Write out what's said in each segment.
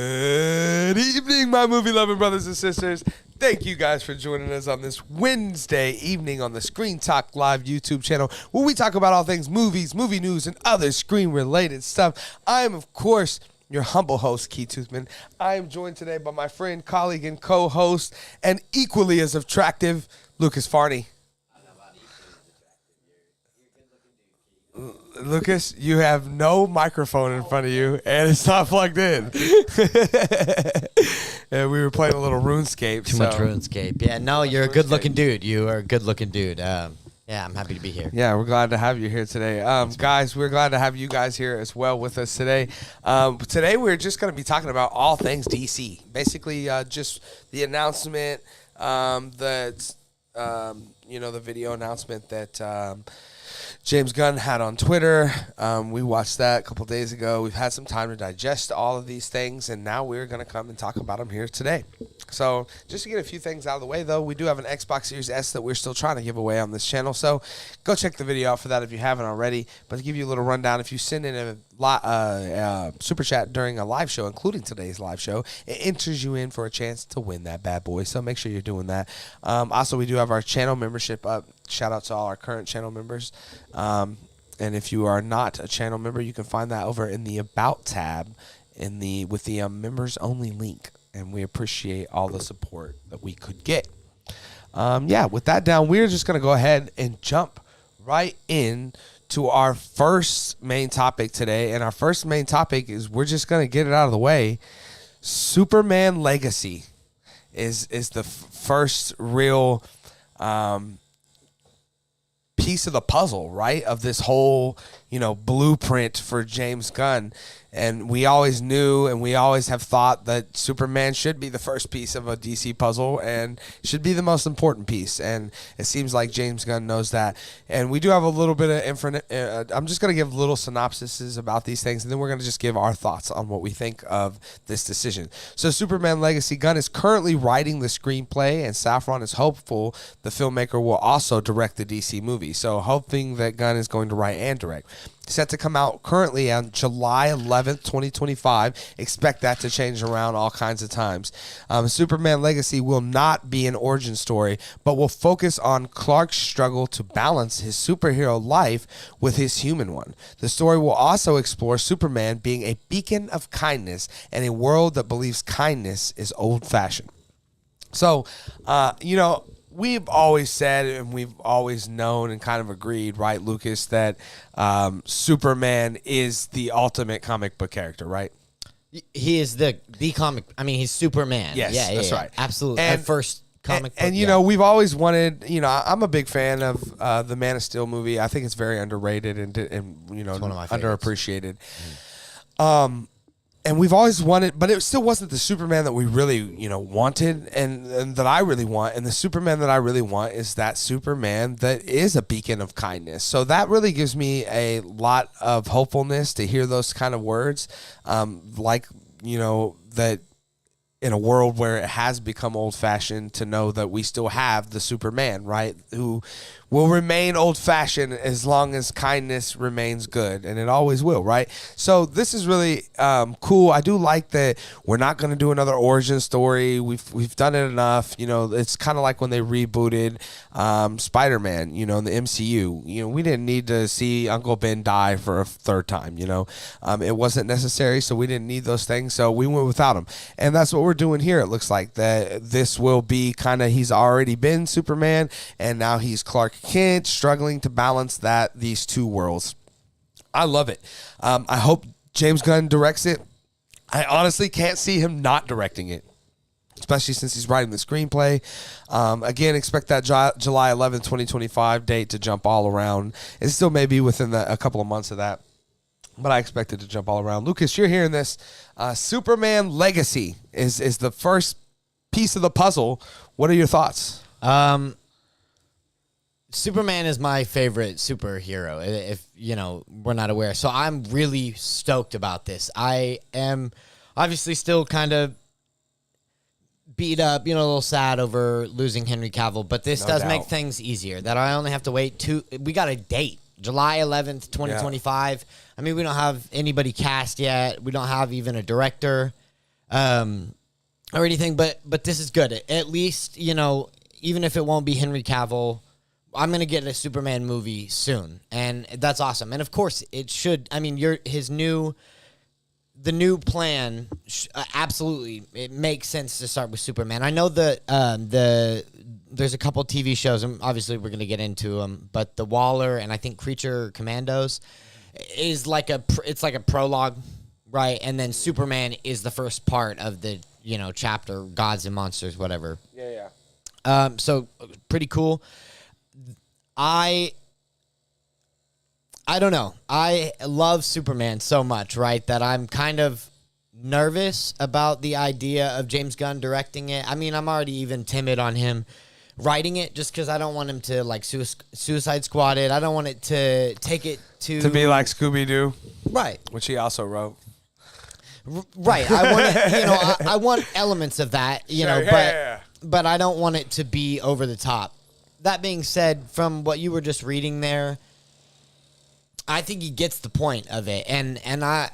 Good evening, my movie-loving brothers and sisters. Thank you guys for joining us on this Wednesday evening on the Screen Talk Live YouTube channel, where we talk about all things movies, movie news, and other screen-related stuff. I am, of course, your humble host, Keith Toothman. I am joined today by my friend, colleague, and co-host, and equally as attractive, Lucas Farney. Lucas, you have no microphone in front of you, and it's not plugged in. And we were playing a little RuneScape. Too much RuneScape. Yeah, no, you're a good-looking dude. You are a good-looking dude. Yeah, I'm happy to be here. Yeah, we're glad to have you here today. Guys, we're glad to have you guys here as well with us today. Today, we're just going to be talking about all things DC. Basically, just the announcement, the video announcement that James Gunn had on Twitter. We watched that a couple days ago. We've had some time to digest all of these things, and now we're going to come and talk about them here today. So just to get a few things out of the way, though, we do have an Xbox Series S that we're still trying to give away on this channel. So go check the video out for that if you haven't already. But to give you a little rundown, if you send in a super chat during a live show, including today's live show, it enters you in for a chance to win that bad boy. So make sure you're doing that. Also, we do have our channel membership up. Shout out to all our current channel members. And if you are not a channel member, you can find that over in the About tab with the members only link. And we appreciate all the support that we could get. With that down, we're just going to go ahead and jump right in to our first main topic today. And our first main topic is, we're just going to get it out of the way. Superman Legacy is the first real piece of the puzzle, right, of this whole blueprint for James Gunn. And we always knew, and we always have thought, that Superman should be the first piece of a DC puzzle and should be the most important piece. And it seems like James Gunn knows that. And we do have a little bit of I'm just going to give little synopsises about these things, and then we're going to just give our thoughts on what we think of this decision. So Superman Legacy, Gunn is currently writing the screenplay, and Safran is hopeful the filmmaker will also direct the DC movie. So hoping that Gunn is going to write and direct. Set to come out currently on July 11th, 2025. Expect that to change around all kinds of times. Superman Legacy will not be an origin story, but will focus on Clark's struggle to balance his superhero life with his human one. The story will also explore Superman being a beacon of kindness in a world that believes kindness is old-fashioned. So, we've always said, and we've always known and kind of agreed, right, Lucas, that Superman is the ultimate comic book character, right? He is the comic. I mean, he's Superman. Yes, that's right. Absolutely. And, our first comic book. And, we've always wanted, I'm a big fan of the Man of Steel movie. I think it's very underrated and it's one of my underappreciated. And we've always wanted, but it still wasn't the Superman that we really, wanted and that I really want. And the Superman that I really want is that Superman that is a beacon of kindness. So that really gives me a lot of hopefulness to hear those kind of words. That in a world where it has become old-fashioned, to know that we still have the Superman, right, who will remain old-fashioned as long as kindness remains good, and it always will, right? So this is really cool. I do like that we're not going to do another origin story. We've done it enough. It's kind of like when they rebooted Spider-Man, in the MCU. We didn't need to see Uncle Ben die for a third time, It wasn't necessary, so we didn't need those things, so we went without him. And that's what we're doing here. It looks like that this will be kind of, he's already been Superman, and now he's Clark Kent, struggling to balance these two worlds. I love it. I hope James Gunn directs it. I honestly can't see him not directing it, especially since he's writing the screenplay. Again, expect that July 11th, 2025 date to jump all around. It still may be within a couple of months of that, but I expect it to jump all around. Lucas, you're hearing this. Superman Legacy is the first piece of the puzzle. What are your thoughts? Superman is my favorite superhero, if we're not aware. So I'm really stoked about this. I am obviously still kind of beat up, a little sad over losing Henry Cavill, but this does make things easier. That I only have to wait we got a date, July 11th, 2025. Yeah. I mean, we don't have anybody cast yet. We don't have even a director. or anything, but this is good. At least, even if it won't be Henry Cavill, I'm gonna get a Superman movie soon, and that's awesome. And of course, it should. I mean, the new plan. Absolutely, it makes sense to start with Superman. I know that there's a couple TV shows, and obviously we're gonna get into them. But the Waller and I think Creature Commandos is it's like a prologue, right? And then Superman is the first part of the chapter, Gods and Monsters, whatever. Yeah. So pretty cool. I don't know. I love Superman so much, right, that I'm kind of nervous about the idea of James Gunn directing it. I mean, I'm already even timid on him writing it just because I don't want him to, like, Suicide Squad it. I don't want it to take it to... To be like Scooby-Doo. Right. Which he also wrote. Right. I want it, I want elements of that, but I don't want it to be over the top. That being said, from what you were just reading there, I think he gets the point of it, and I'm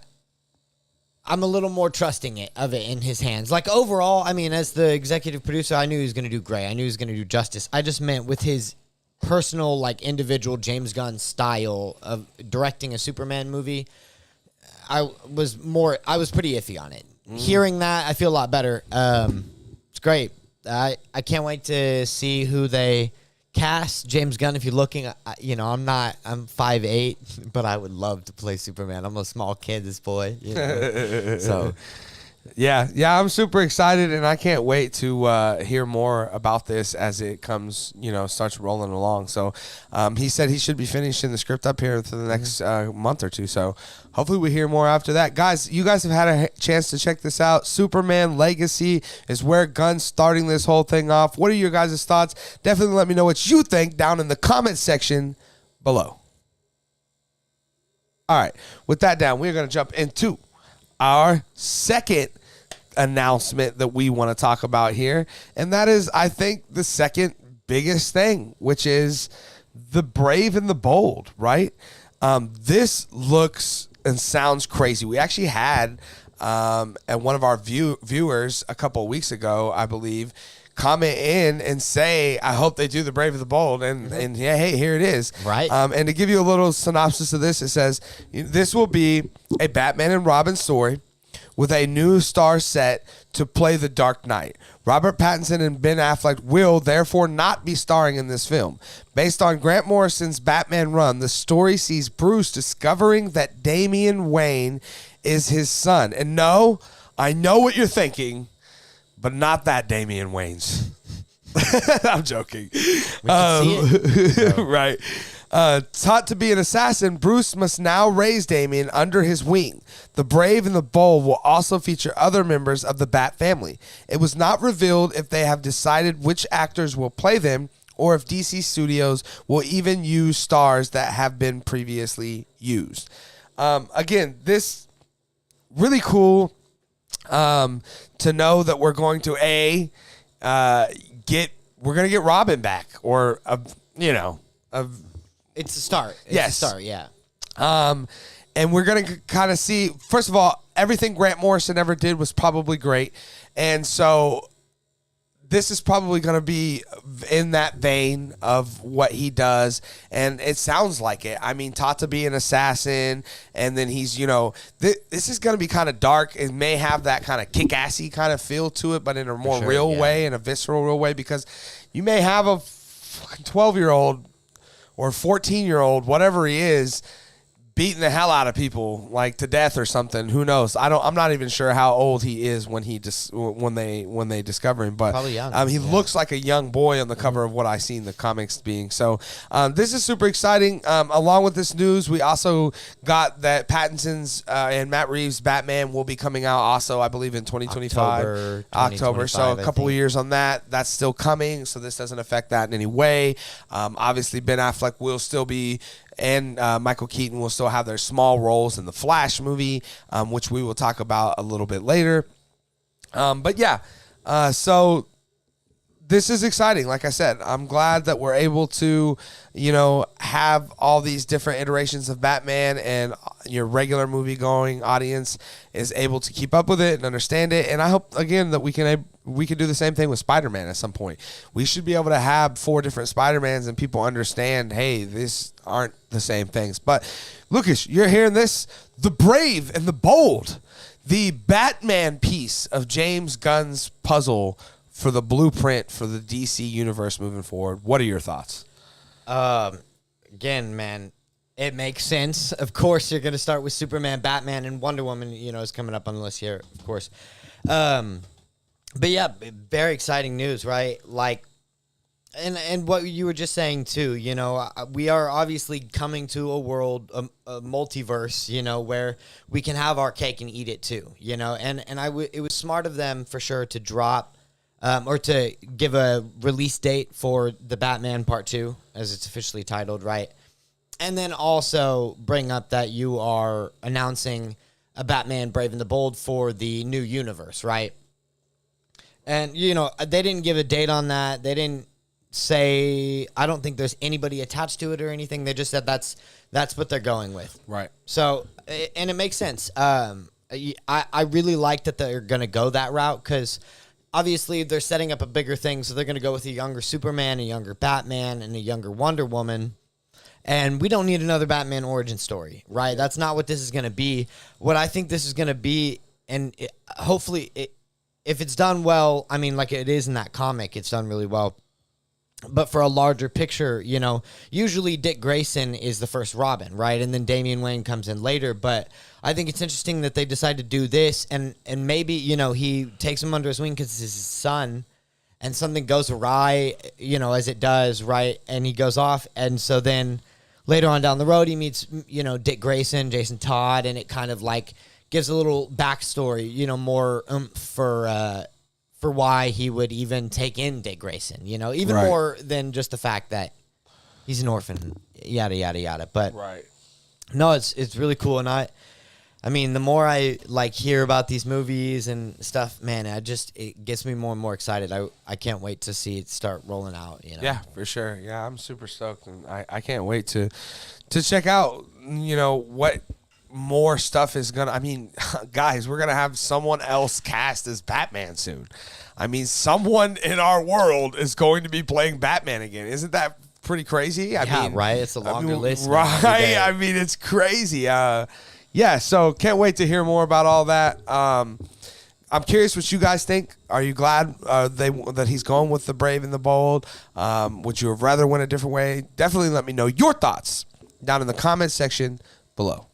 a little more trusting of it in his hands. Like, overall, I mean, as the executive producer, I knew he was going to do great. I knew he was going to do justice. I just meant with his personal, like, individual James Gunn style of directing a Superman movie, I was pretty iffy on it. Hearing that, I feel a lot better. It's great. I can't wait to see who they cast. James Gunn, if you're looking, I'm 5'8", but I would love to play Superman. I'm a small kid, this boy. So, yeah, I'm super excited, and I can't wait to hear more about this as it comes, starts rolling along. So, he said he should be finishing the script up here for the next month or two. So, hopefully we hear more after that. Guys, you guys have had a chance to check this out. Superman Legacy is where Gunn's starting this whole thing off. What are your guys' thoughts? Definitely let me know what you think down in the comment section below. All right, with that down, we're going to jump into our second announcement that we want to talk about here, and that is, I think, the second biggest thing, which is the Brave and the Bold, right? This looks and sounds crazy. We actually had and one of our viewers a couple of weeks ago, I believe, comment in and say, I hope they do the Brave and the Bold. And yeah, hey, here it is. Right. And to give you a little synopsis of this, it says, this will be a Batman and Robin story with a new star set to play the Dark Knight. Robert Pattinson and Ben Affleck will therefore not be starring in this film. Based on Grant Morrison's Batman run, the story sees Bruce discovering that Damian Wayne is his son. And no, I know what you're thinking, but not that Damian Wayne's. I'm joking. Right. Taught to be an assassin, Bruce must now raise Damian under his wing. The Brave and the Bold will also feature other members of the Bat family. It was not revealed if they have decided which actors will play them or if DC Studios will even use stars that have been previously used. Again, this really cool to know that we're going to we're going to get Robin back, or it's a start. Yes. A start, yeah. And we're going to kind of see, first of all, everything Grant Morrison ever did was probably great. And so this is probably going to be in that vein of what he does. And it sounds like it. I mean, taught to be an assassin. And then he's, this is going to be kind of dark. It may have that kind of kick-assy kind of feel to it, but in a more real way, in a visceral real way, because you may have a 12-year-old or 14-year-old, whatever he is, beating the hell out of people, like to death or something. Who knows? I'm not even sure how old he is when they discover him. But probably young. He looks like a young boy on the cover of what I see in the comics being. So this is super exciting. Along with this news, we also got that Pattinson's and Matt Reeves' Batman will be coming out also, I believe, in 2025. October. So a couple of years on that. That's still coming. So this doesn't affect that in any way. Obviously, Ben Affleck will still be, and Michael Keaton will still have their small roles in the Flash movie, which we will talk about a little bit later. But yeah, so this is exciting. Like I said, I'm glad that we're able to, have all these different iterations of Batman, and your regular movie going audience is able to keep up with it and understand it. And I hope again that we can do the same thing with Spider-Man at some point. We should be able to have 4 different Spider-Mans and people understand, hey, these aren't the same things. But Lucas, you're hearing this, The Brave and the Bold, the Batman piece of James Gunn's puzzle for the blueprint for the DC universe moving forward. What are your thoughts? Again, man, it makes sense. Of course, you're going to start with Superman, Batman, and Wonder Woman, is coming up on the list here, of course. But yeah, very exciting news, right? Like, and what you were just saying too, we are obviously coming to a world, a multiverse, where we can have our cake and eat it too, and it was smart of them for sure to drop, or to give a release date for the Batman Part 2, as it's officially titled, right? And then also bring up that you are announcing a Batman Brave and the Bold for the new universe, right? And, they didn't give a date on that. They didn't say, I don't think there's anybody attached to it or anything. They just said that's what they're going with. Right. So, and it makes sense. I really like that they're going to go that route, because obviously they're setting up a bigger thing. So they're going to go with a younger Superman, a younger Batman, and a younger Wonder Woman. And we don't need another Batman origin story, right? That's not what this is going to be. What I think this is going to be, and hopefully, if it's done well, I mean, like it is in that comic, it's done really well. But for a larger picture, usually Dick Grayson is the first Robin, right? And then Damian Wayne comes in later. But I think it's interesting that they decided to do this, and maybe, he takes him under his wing because it's his son, and something goes awry, as it does, right? And he goes off, and so then later on down the road, he meets, Dick Grayson, Jason Todd, and it kind of like gives a little backstory, more for why he would even take in Dick Grayson, even right. more than just the fact that he's an orphan, yada, yada, yada. But right. No, it's really cool. And I mean, the more I hear about these movies and stuff, man, it gets me more and more excited. I can't wait to see it start rolling out, Yeah, for sure. Yeah, I'm super stoked, and I can't wait to check out, what more stuff is gonna. I mean, guys, we're gonna have someone else cast as Batman soon. I mean, someone in our world is going to be playing Batman again. Isn't that pretty crazy? I mean, right. It's a longer list, right? I mean, it's crazy. Yeah. So can't wait to hear more about all that. I'm curious what you guys think. Are you glad that he's going with the Brave and the Bold? Would you have rather went a different way? Definitely let me know your thoughts down in the comments section below.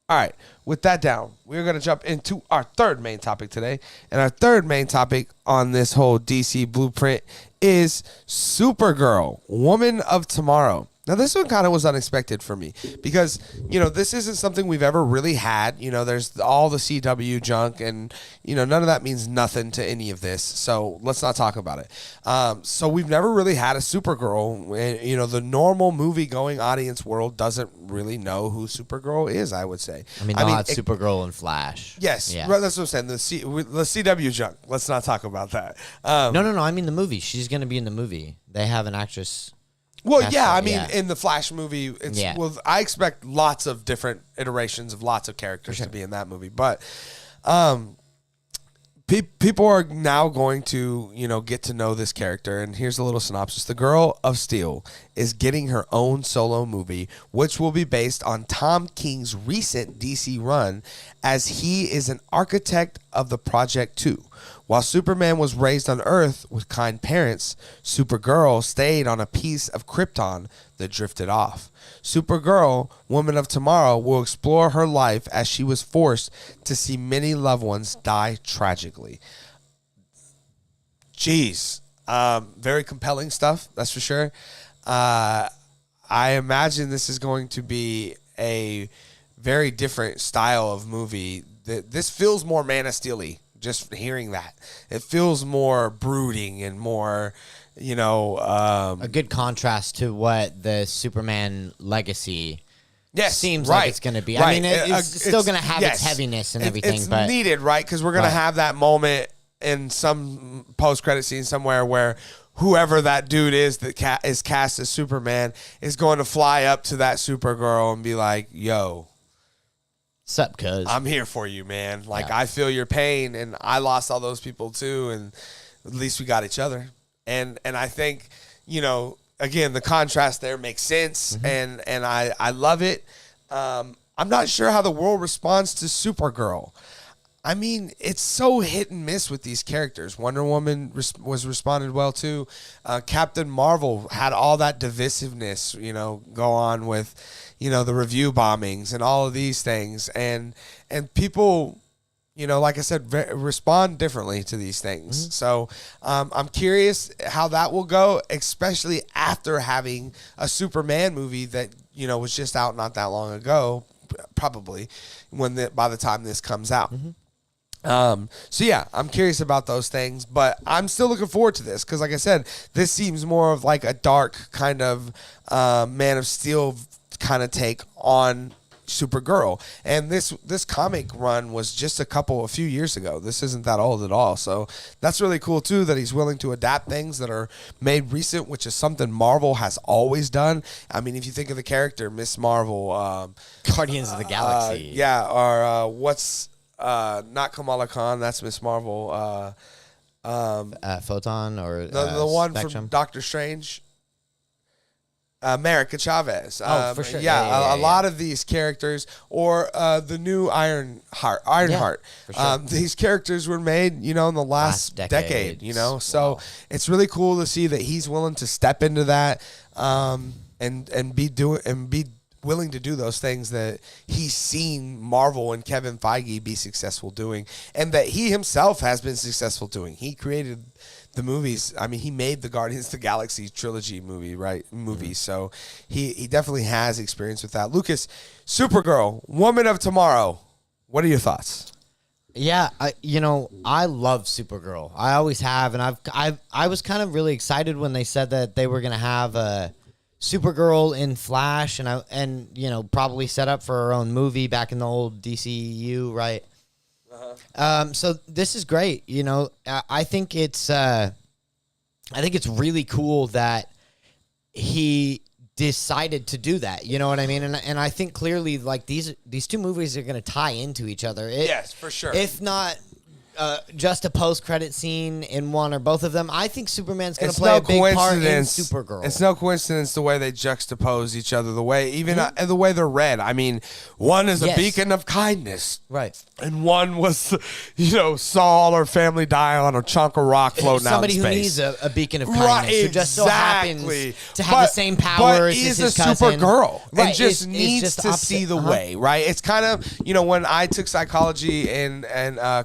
All right, with that down, we're going to jump into our third main topic today. And our third main topic on this whole DC blueprint is Supergirl, Woman of Tomorrow. Now, this one kind of was unexpected for me because, this isn't something we've ever really had. There's all the CW junk and, none of that means nothing to any of this. So let's not talk about it. So we've never really had a Supergirl. And, the normal movie-going audience world doesn't really know who Supergirl is, I would say. I mean, Supergirl and Flash. Yes, yeah. Right, that's what I'm saying. The CW junk. Let's not talk about that. No. I mean the movie. She's going to be in the movie. They have an actress. Well, yeah, I mean, in the Flash movie, Yeah. Well, I expect lots of different iterations of lots of characters to be in that movie. But people are now going to, get to know this character. And here's a little synopsis. The Girl of Steel is getting her own solo movie, which will be based on Tom King's recent DC run, as he is an architect of the Project 2. While Superman was raised on Earth with kind parents, Supergirl stayed on a piece of Krypton that drifted off. Supergirl, Woman of Tomorrow, will explore her life as she was forced to see many loved ones die tragically. Jeez. Very compelling stuff, that's for sure. I imagine this is going to be a very different style of movie. This feels more Man of Steel-y. Just hearing that, it feels more brooding and more, a good contrast to what the Superman legacy seems like it's going to be. Right. I mean, it's still going to have its heaviness and everything. It's but needed, right? Because we're going to have that moment in some post-credit scene somewhere where whoever that dude is that is cast as Superman is going to fly up to that Supergirl and be like, yo, sup, cuz? I'm here for you, man. Like, Yeah. I feel your pain, and I lost all those people too, and at least we got each other. And I think, again, the contrast there makes sense, and I love it. I'm not sure how the world responds to Supergirl. I mean, it's so hit and miss with these characters. Wonder Woman was responded well to. Captain Marvel had all that divisiveness, go on with, the review bombings and all of these things. And people, like I said, respond differently to these things. So I'm curious how that will go, especially after having a Superman movie that, was just out not that long ago, probably by the time this comes out. So yeah, I'm curious about those things, but I'm still looking forward to this because, like I said, this seems more of like a dark kind of Man of Steel kind of take on Supergirl. And this comic run was just a few years ago. This isn't that old at all. So that's really cool too, that he's willing to adapt things that are made recent, which is something Marvel has always done. I mean, if you think of the character Miss Marvel, Guardians of the Galaxy. or what's not Kamala Khan, that's Miss Marvel. Photon or The one Spectrum? from Doctor Strange. America Chavez. For sure. Yeah, a lot of these characters, or the new Ironheart. For sure. These characters were made, in the last decade. So it's really cool to see that he's willing to step into that, and be willing to do those things that he's seen Marvel and Kevin Feige be successful doing, and that he himself has been successful doing. He created the movies. I mean, he made the Guardians of the Galaxy trilogy movie. So he definitely has experience with that. Lucas, Supergirl, Woman of Tomorrow. What are your thoughts? Yeah, I love Supergirl. I always have, and I was kind of really excited when they said that they were going to have a Supergirl in Flash, and probably set up for her own movie back in the old DCU, right? So this is great. I think it's really cool that he decided to do that. You know what I mean? And I think clearly, like, these two movies are going to tie into each other. Yes, for sure. If not just a post-credit scene in one or both of them, I think Superman's going to play a big part in Supergirl. It's no coincidence the way they juxtapose each other, the way the way they're read. I mean, one is a beacon of kindness, right? And one was, saw all her family die on a chunk of rock floating out in space. Somebody who needs a beacon of kindness, who just so happens to have the same powers but as is his a cousin. Supergirl, Right, and just is needs just to opposite. see the way, right? It's kind of, when I took psychology in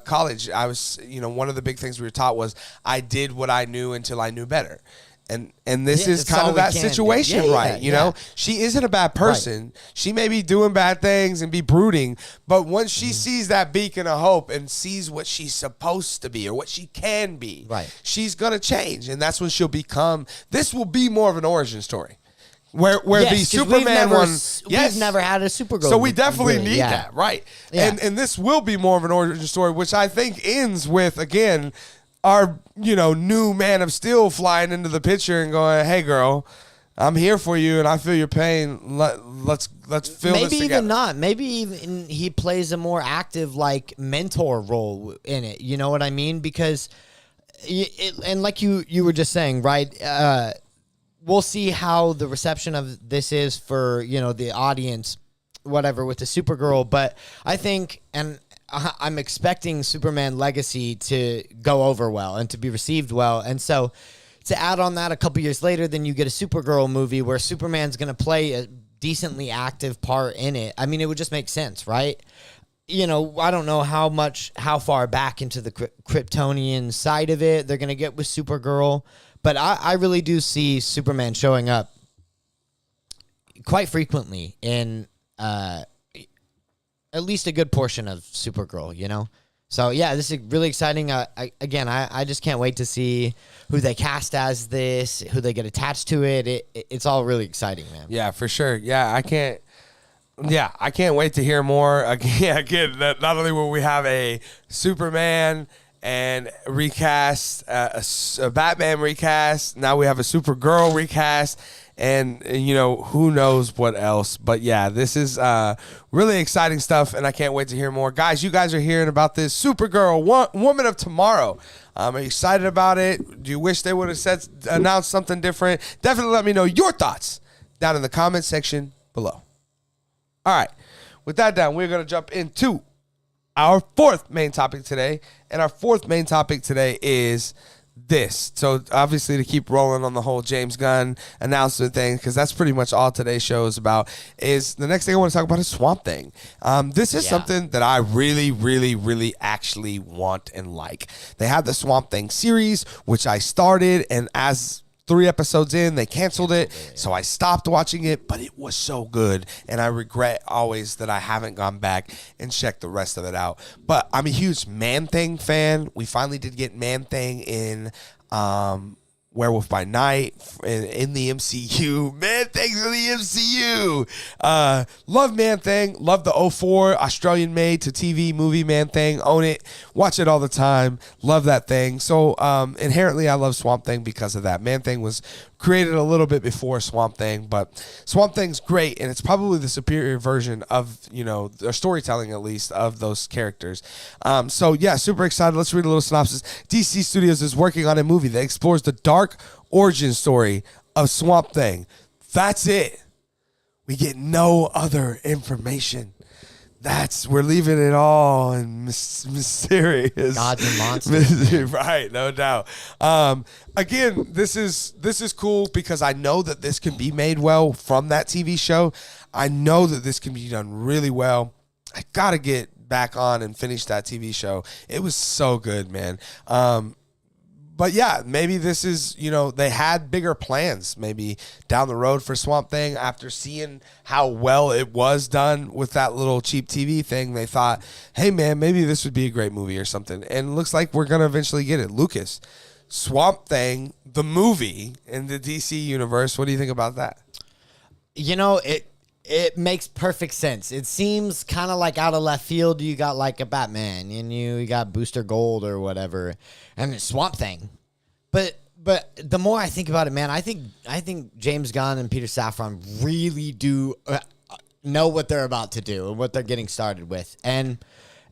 college, I was, one of the big things we were taught was I did what I knew until I knew better. And this is kind of that situation, right? She isn't a bad person. Right. She may be doing bad things and be brooding, but once she sees that beacon of hope and sees what she's supposed to be or what she can be, right, she's going to change. And that's when she'll become, this will be more of an origin story. Where the Superman we've never had a Supergirl. So we definitely need that, right? Yeah. And this will be more of an origin story, which I think ends with, again, our new Man of Steel flying into the picture and going, "Hey, girl, I'm here for you, and I feel your pain. Let's feel this together." Maybe even not. Maybe even he plays a more active, like, mentor role in it. You know what I mean? Because, and like you were just saying, right? We'll see how the reception of this is for the audience, whatever, with the Supergirl. But I think, and I'm expecting Superman Legacy to go over well and to be received well. And so to add on that a couple years later, then you get a Supergirl movie where Superman's going to play a decently active part in it. I mean, it would just make sense, right? I don't know how far back into the Kryptonian side of it they're going to get with Supergirl, but I really do see Superman showing up quite frequently in at least a good portion of Supergirl, So, yeah, this is really exciting. I just can't wait to see who they cast as this, who they get attached to it. It's all really exciting, man. Yeah, for sure. Yeah, I can't wait to hear more. Again, that not only will we have a Superman and recast a Batman recast. Now we have a Supergirl recast, and who knows what else. But yeah, this is really exciting stuff, and I can't wait to hear more. Guys, you guys are hearing about this Supergirl, Woman of Tomorrow. Are you excited about it? Do you wish they would have announced something different? Definitely let me know your thoughts down in the comment section below. All right, with that down, we're going to jump into our fourth main topic today. And our fourth main topic today is this. So obviously to keep rolling on the whole James Gunn announcement thing, because that's pretty much all today's show is about, is the next thing I want to talk about is Swamp Thing. This is something that I really, really, really actually want and like. They have the Swamp Thing series, which I started, and as 3 episodes in, they canceled it, so I stopped watching it, but it was so good, and I regret always that I haven't gone back and checked the rest of it out. But I'm a huge Man-Thing fan. We finally did get Man-Thing in Werewolf by Night in the MCU. Man-Thing's in the MCU. Love Man-Thing. Love the '04 Australian made to TV movie Man-Thing. Own it. Watch it all the time. Love that thing. So inherently I love Swamp Thing because of that. Man-Thing was created a little bit before Swamp Thing, but Swamp Thing's great, and it's probably the superior version of, their storytelling, at least, of those characters. So yeah, super excited. Let's read a little synopsis. DC Studios is working on a movie that explores the dark origin story of Swamp Thing. That's it. We get no other information. We're leaving it all in mysterious. Gods and monsters. Right, no doubt. Again, this is cool because I know that this can be made well from that TV show. I know that this can be done really well. I gotta get back on and finish that TV show. It was so good, man. But yeah, maybe this is, they had bigger plans maybe down the road for Swamp Thing. After seeing how well it was done with that little cheap TV thing, they thought, hey man, maybe this would be a great movie or something. And it looks like we're going to eventually get it. Lucas, Swamp Thing, the movie in the DC universe, what do you think about that? It makes perfect sense. It seems kind of like out of left field. You got like a Batman, and you got Booster Gold or whatever, and it's Swamp Thing. But the more I think about it, man, I think James Gunn and Peter Safran really do know what they're about to do and what they're getting started with, and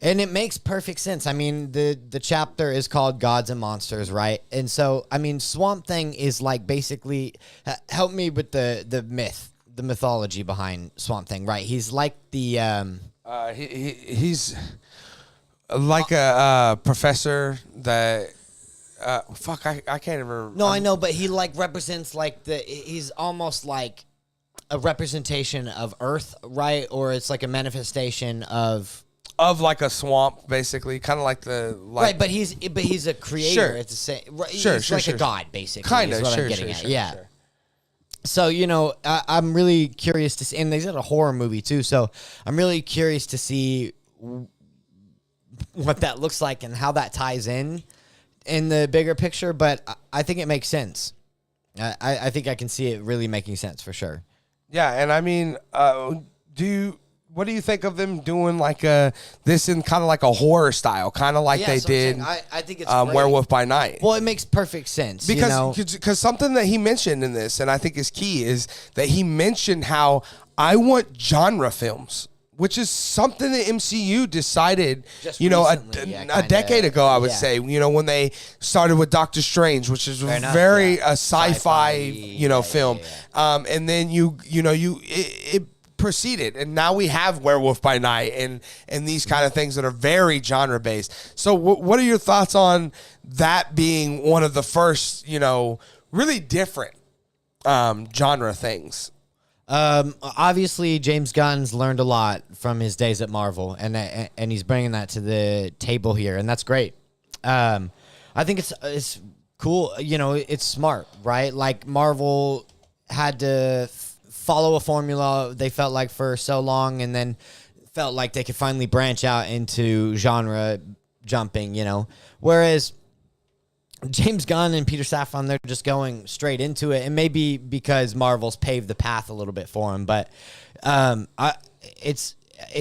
it makes perfect sense. I mean, the chapter is called Gods and Monsters, right? And so, I mean, Swamp Thing is like basically help me with the mythology behind Swamp Thing, right? He's like the he's like a professor that I can't even remember. No, I know, but he like represents like he's almost like a representation of Earth, right? Or it's like a manifestation of like a swamp, basically, kind of like right. But he's a creator. Sure. It's the same. Right, sure, he's sure, like sure. a god, basically. Kind of. Is what Sure, I'm getting sure, at. sure, Yeah. Sure. So, I'm really curious to see, and they did a horror movie too, so I'm really curious to see what that looks like and how that ties in the bigger picture, but I think it makes sense. I think I can see it really making sense for sure. Yeah, and I mean, what do you think of them doing like this in kind of like a horror style, kind of like they did? I think it's Werewolf by Night. Well, it makes perfect sense because something that he mentioned in this, and I think is key, is that he mentioned how I want genre films, which is something the MCU decided, just recently, a decade ago, I would say, when they started with Doctor Strange, which is very sci-fi, film. Yeah. And then it proceeded, and now we have Werewolf by Night and these kind of things that are very genre based. So what are your thoughts on that being one of the first, really different genre things? Obviously James Gunn's learned a lot from his days at Marvel, and he's bringing that to the table here, and that's great. I think it's cool. It's smart, right? Like Marvel had to follow a formula they felt like for so long, and then felt like they could finally branch out into genre jumping, whereas James Gunn and Peter Safran, they're just going straight into it, and maybe because Marvel's paved the path a little bit for him, but it's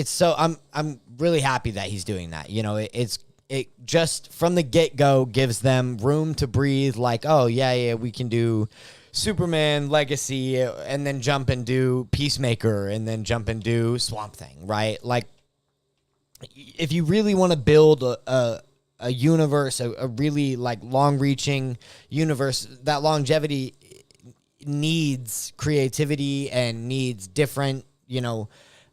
so I'm really happy that he's doing that. It's it just from the get-go gives them room to breathe, like, oh yeah, we can do Superman Legacy and then jump and do Peacemaker and then jump and do Swamp Thing, right? Like, if you really want to build a universe, a really like long-reaching universe, that longevity needs creativity and needs different,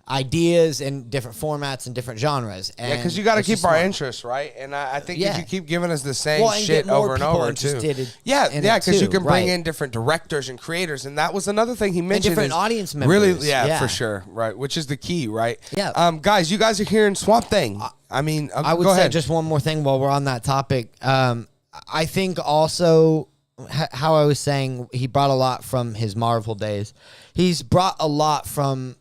ideas and different formats and different genres. And because you got to it's keep just our smart. interest, right? And I think Yeah. if you keep giving us the same Well, and shit get more over and people over, too. interested in Yeah, it, because you too, can bring right. in different directors and creators, and that was another thing he mentioned. different is audience Really, members, yeah. for sure, right? Which is the key, right? Yeah. Guys, you guys are hearing Swamp Thing. I mean, I would go say ahead. just one more thing while we're on that topic. I think also how I was saying he brought a lot from his Marvel days. He's brought a lot from,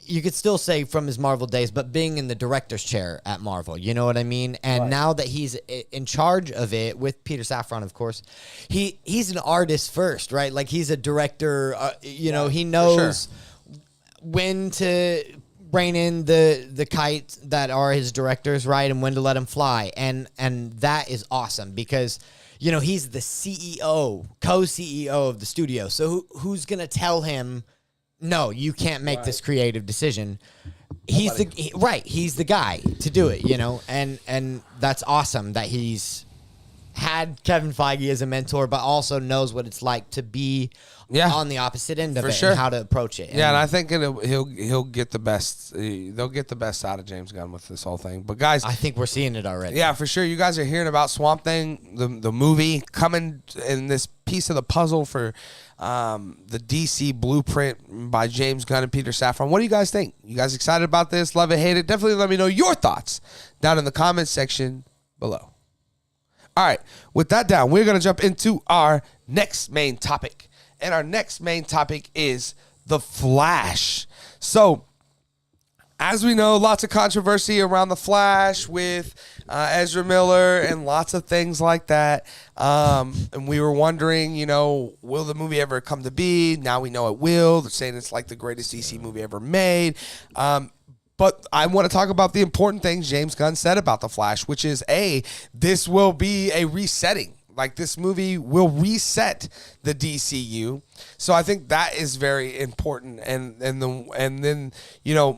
you could still say from his Marvel days, but being in the director's chair at Marvel, you know what I mean? And Right. now that he's in charge of it with Peter Safran, of course, he's an artist first, right? Like he's a director, he knows when to rein in the kites that are his directors, right, and when to let him fly, and that is awesome because he's the CEO, co-CEO of the studio. So who's gonna tell him, no, you can't make this creative decision? He's the guy to do it, and that's awesome that he's had Kevin Feige as a mentor, but also knows what it's like to be on the opposite end of For it sure. and how to approach it. Yeah, and I think he'll get the best. They'll get the best out of James Gunn with this whole thing. But guys, I think we're seeing it already. yeah, for sure. You guys are hearing about Swamp Thing, the movie coming in this piece of the puzzle for the DC blueprint by James Gunn and Peter Safran. What do you guys think? You guys excited about this? Love it, hate it? Definitely let me know your thoughts down in the comments section below. All right, with that down, we're going to jump into our next main topic. And our next main topic is The Flash. So, as we know, lots of controversy around The Flash with Ezra Miller and lots of things like that. And we were wondering, will the movie ever come to be? Now we know it will. They're saying it's like the greatest DC movie ever made. But I want to talk about the important things James Gunn said about The Flash, which is, this will be a resetting. Like, this movie will reset the DCU. So I think that is very important. And then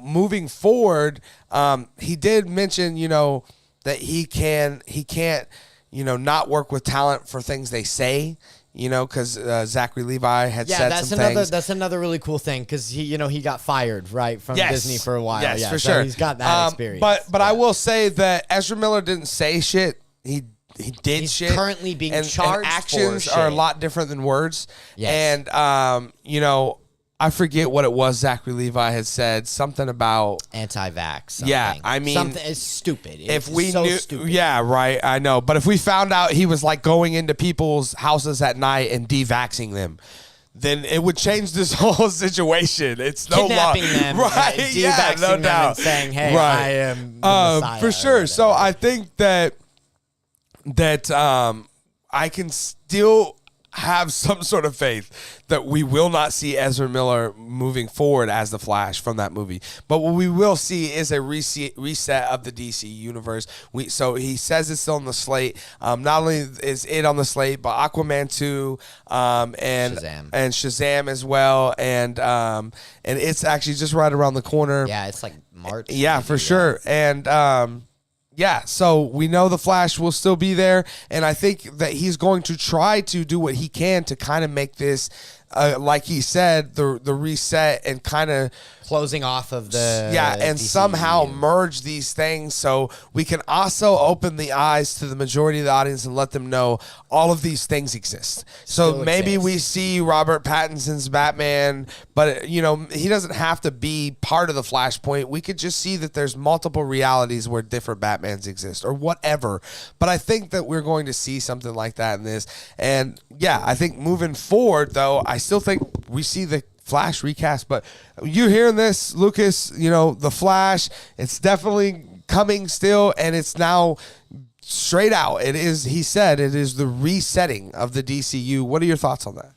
moving forward, he did mention, that he can't, not work with talent for things they say. Because Zachary Levi had said some things. That's another really cool thing because he got fired right from Disney for a while. Yes, yeah, for so sure. He's got that experience. But I will say that Ezra Miller didn't say shit. He did He's shit. currently being and charged actions for are a shit. lot different than words. Yes. And I forget what it was Zachary Levi had said. Something about Anti-vax. Something. Yeah, I mean, something is stupid. if It's we so knew, stupid. yeah, right, I know. But if we found out he was like going into people's houses at night and de-vaxing them, then it would change this whole situation. It's no Kidnapping longer them, right. de-vaxing Yeah, no them doubt. and saying, "Hey, Right. I am the Messiah," for or sure. So whatever. I think that I can still have some sort of faith that we will not see Ezra Miller moving forward as the Flash from that movie. But what we will see is a reset of the DC universe. So he says it's still on the slate. Not only is it on the slate, but Aquaman 2 and Shazam as well. And it's actually just right around the corner. Yeah, it's like March. Yeah, maybe, for sure. And so we know the Flash will still be there, and I think that he's going to try to do what he can to kind of make this, like he said, the reset and kind of closing off of the and DCU. somehow merge these things so we can also open the eyes to the majority of the audience and let them know all of these things exist. So Still maybe exist. we see Robert Pattinson's Batman, but he doesn't have to be part of the Flashpoint. We could just see that there's multiple realities where different Batmans exist or whatever. But I think that we're going to see something like that in this. And yeah, I think moving forward though, I still think we see the Flash recast, but you hearing this, Lucas, the Flash, it's definitely coming still, and it's now straight out. He said it is the resetting of the DCU. What are your thoughts on that?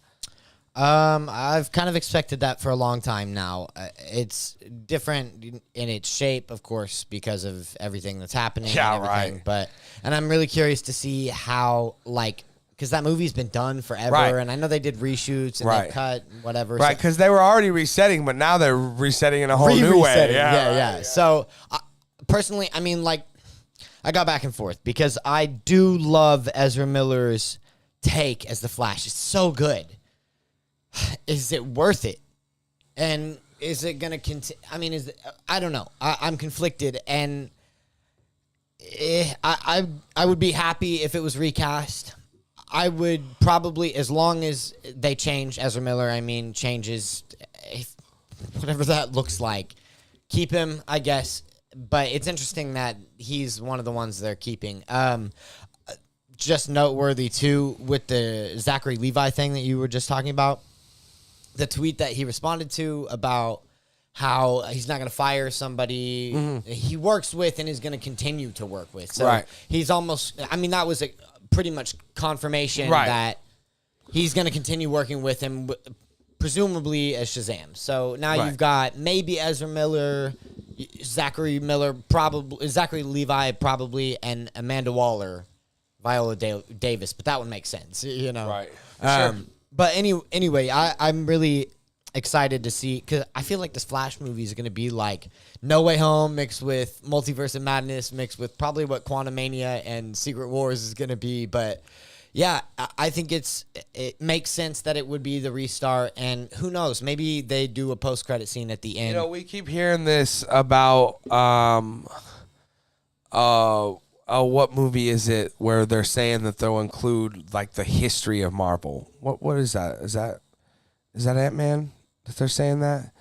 I've kind of expected that for a long time now. It's different in its shape, of course, because of everything that's happening. Yeah, and everything. right. And I'm really curious to see how, like, because that movie's been done forever, Right. and I know they did reshoots and Right. they cut whatever. Right, because they were already resetting, but now they're resetting in a whole new way. Re-resetting, Yeah, yeah. So, personally, I mean, like, I got back and forth because I do love Ezra Miller's take as the Flash. It's so good. Is it worth it? And is it going to continue? I mean, I don't know. I'm conflicted, and I would be happy if it was recast. I would probably, as long as they change Ezra Miller, changes whatever that looks like. Keep him, I guess. But it's interesting that he's one of the ones they're keeping. Just noteworthy, too, with the Zachary Levi thing that you were just talking about. The tweet that he responded to about how he's not going to fire somebody he works with and is going to continue to work with. So Right. he's almost, that was a pretty much confirmation Right. that he's going to continue working with him, presumably as Shazam. So now Right. you've got maybe Ezra Miller, Zachary Levi probably, and Amanda Waller, Viola Davis. But that would make sense, you know. Right. Sure. But anyway, I'm really excited to see, because I feel like this Flash movie is going to be like No Way Home mixed with Multiverse of Madness mixed with probably what Quantumania and Secret Wars is going to be. But yeah, I think it makes sense that it would be the restart, and who knows, maybe they do a post-credit scene at the end. You know, we keep hearing this about what movie is it where they're saying that they'll include like the history of Marvel? What is that? Is that Ant-Man that they're saying that?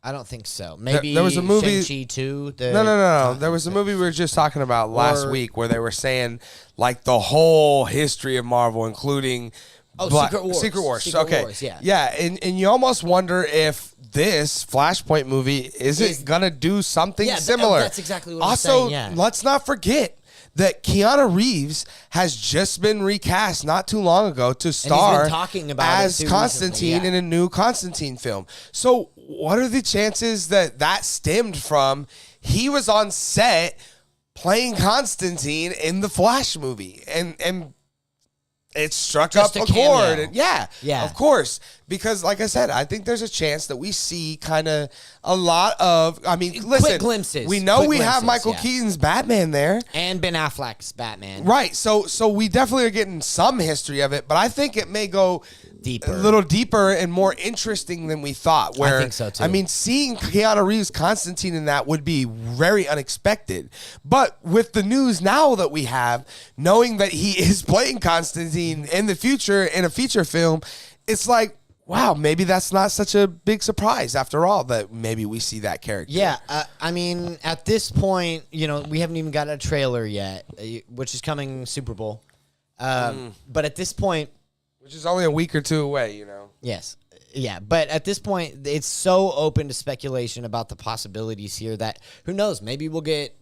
I don't think so. Maybe there was a movie. Shang-Chi 2. No. There was a movie we were just talking about last week where they were saying like the whole history of Marvel, including Secret Wars. Secret Wars. Secret Okay. Wars, yeah. Yeah, and you almost wonder if this Flashpoint movie is gonna do something similar. That's exactly what I'm also, saying, yeah. let's not forget that Keanu Reeves has just been recast not too long ago to star talking about as it too Constantine recently, yeah. in a new Constantine film. So what are the chances that stemmed from he was on set playing Constantine in the Flash movie and it struck Just up a a chord. cameo. And yeah, Yeah. of course. Because like I said, I think there's a chance that we see kind of a lot of, listen, glimpses. we know Quick we have glimpses, Michael yeah. Keaton's Batman there. And Ben Affleck's Batman. Right. So we definitely are getting some history of it, but I think it may go Deeper. a little deeper and more interesting than we thought. Where think so, too. Seeing Keanu Reeves Constantine in that would be very unexpected. But with the news now that we have, knowing that he is playing Constantine in the future in a feature film, it's like, wow, maybe that's not such a big surprise after all that maybe we see that character. Yeah, at this point, we haven't even got a trailer yet, which is coming Super Bowl. But at this point, Which is only a week or two away, yes. Yeah, but at this point, it's so open to speculation about the possibilities here that who knows, maybe we'll get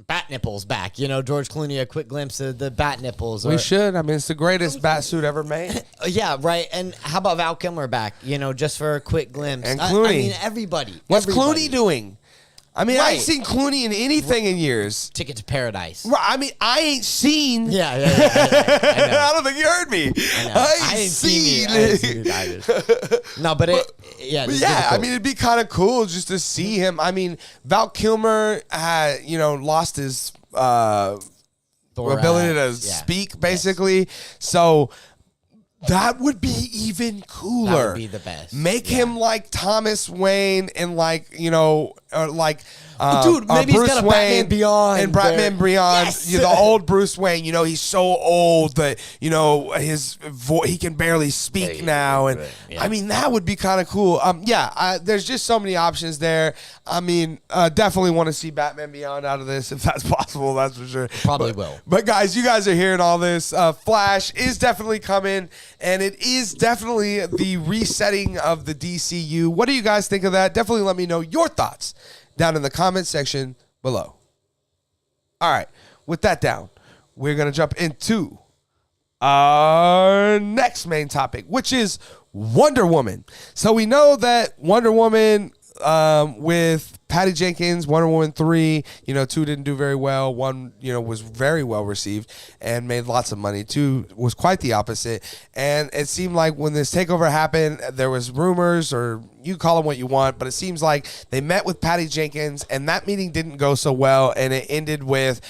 bat nipples back. George Clooney, a quick glimpse of the bat nipples. We should. It's the greatest bat suit ever made. Yeah, right. And how about Val Kilmer back, just for a quick glimpse? And Clooney. Everybody. What's everybody. Clooney doing? I Right. ain't seen Clooney in anything in years. Ticket to Paradise. Right, I ain't seen. Yeah. I know. I don't think you heard me. I ain't seen. I ain't seen it either. No, but this is Yeah, cool. it'd be kind of cool just to see him. Val Kilmer had, lost his Thor, ability to yeah. speak, basically. So that would be even cooler. That would be the best. Make Yeah. him like Thomas Wayne and Dude, maybe he's Bruce got a Wayne Batman Beyond and Batman there. Beyond. Yes! The old Bruce Wayne. He's so old that his voice, he can barely speak now, and Yeah. that would be kind of cool. There's just so many options there. Definitely want to see Batman Beyond out of this if that's possible. That's for sure. Probably will. But guys, you guys are hearing all this. Flash is definitely coming, and it is definitely the resetting of the DCU. What do you guys think of that? Definitely let me know your thoughts down in the comment section below. All right, with that down, we're going to jump into our next main topic, which is Wonder Woman. So we know that Wonder Woman with Patty Jenkins, Wonder Woman 3, 2 didn't do very well. 1, was very well received and made lots of money. 2 was quite the opposite. And it seemed like when this takeover happened, there was rumors, or you call them what you want, but it seems like they met with Patty Jenkins and that meeting didn't go so well. And it ended with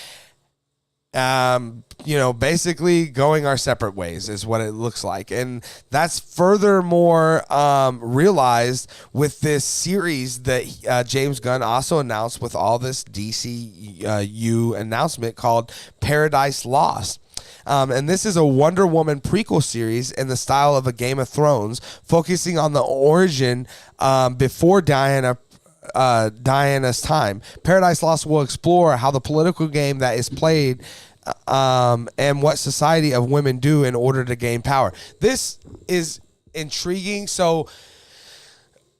basically going our separate ways is what it looks like. And that's furthermore realized with this series that James Gunn also announced with all this DCU announcement called Paradise Lost. And this is a Wonder Woman prequel series in the style of a Game of Thrones, focusing on the origin before Diana's time. Paradise Lost will explore how the political game that is played and what society of women do in order to gain power. This is intriguing. So,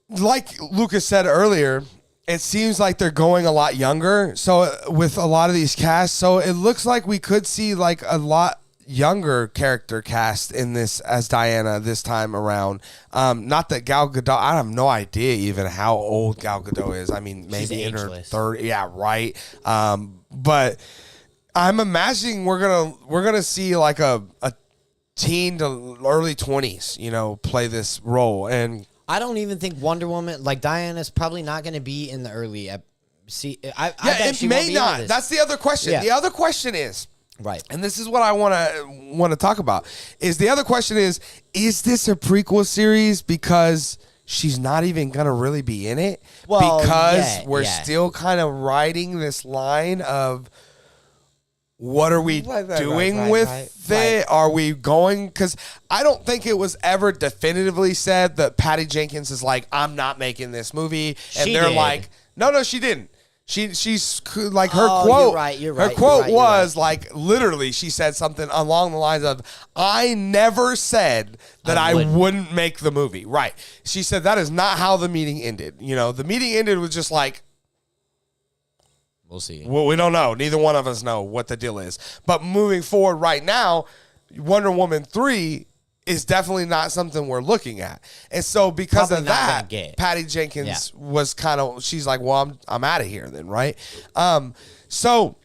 like Lucas said earlier, it seems like they're going a lot younger. So with a lot of these casts, so it looks like we could see like a lot younger character cast in this as Diana this time around. Not that Gal Gadot, I have no idea even how old Gal Gadot is. I mean, maybe in her 30s. Yeah, right. But I'm imagining we're gonna see like a teen to early 20s, play this role. And I don't even think Wonder Woman, like Diana's probably not going to be in the early. I bet it she may won't be not. into this. That's the other question. Yeah. The other question is, right, and this is what I want to talk about. Is the other question is this a prequel series because she's not even gonna really be in it? Well, because we're still kind of riding this line of what are we doing with it? Are we going? Because I don't think it was ever definitively said that Patty Jenkins is like, I'm not making this movie, and they're like, no, she didn't. She's like her quote. Her quote was like literally. She said something along the lines of, "I never said that I wouldn't make the movie." Right? She said that is not how the meeting ended. The meeting ended with just like, we'll see. Well, we don't know. Neither one of us know what the deal is. But moving forward right now, Wonder Woman 3 is definitely not something we're looking at. And so because of that, Patty Jenkins was kind of, she's like, well, I'm out of here then, right? So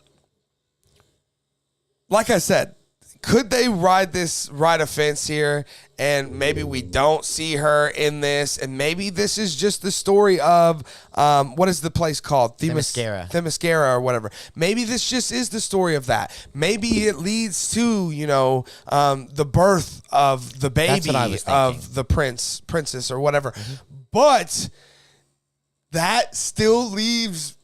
like I said, could they ride a fence here and maybe we don't see her in this, and maybe this is just the story of what is the place called? Themyscira or whatever. Maybe this just is the story of that. Maybe it leads to, the birth of the baby of the princess or whatever. Mm-hmm. But that still leaves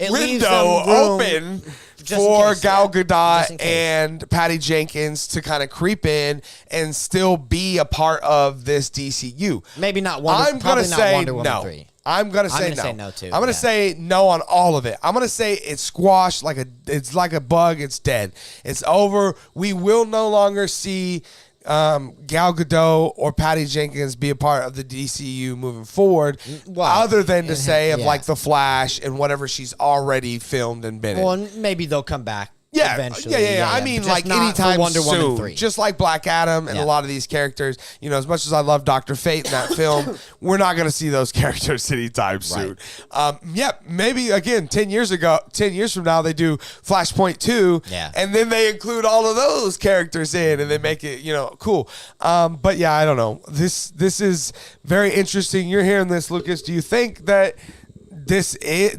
window open for Gal Gadot and Patty Jenkins to kind of creep in and still be a part of this DCU. Maybe not Wonder Woman. I'm going to say no. 3. I'm going to say no. Say no too. I'm going to say no on all of it. I'm going to say it's squashed it's like a bug. It's dead. It's over. We will no longer see Gal Gadot or Patty Jenkins be a part of the DCU moving forward, other than to say of like The Flash and whatever she's already filmed and been in. Well, maybe they'll come back. Eventually. Yeah. I mean, like anytime Wonder soon. Woman 3. Just like Black Adam and a lot of these characters, as much as I love Dr. Fate in that film, we're not going to see those characters anytime soon. Maybe again 10 years from now they do Flashpoint 2 and then they include all of those characters in and they make it, cool. But yeah, I don't know. This is very interesting. You're hearing this, Lucas. Do you think that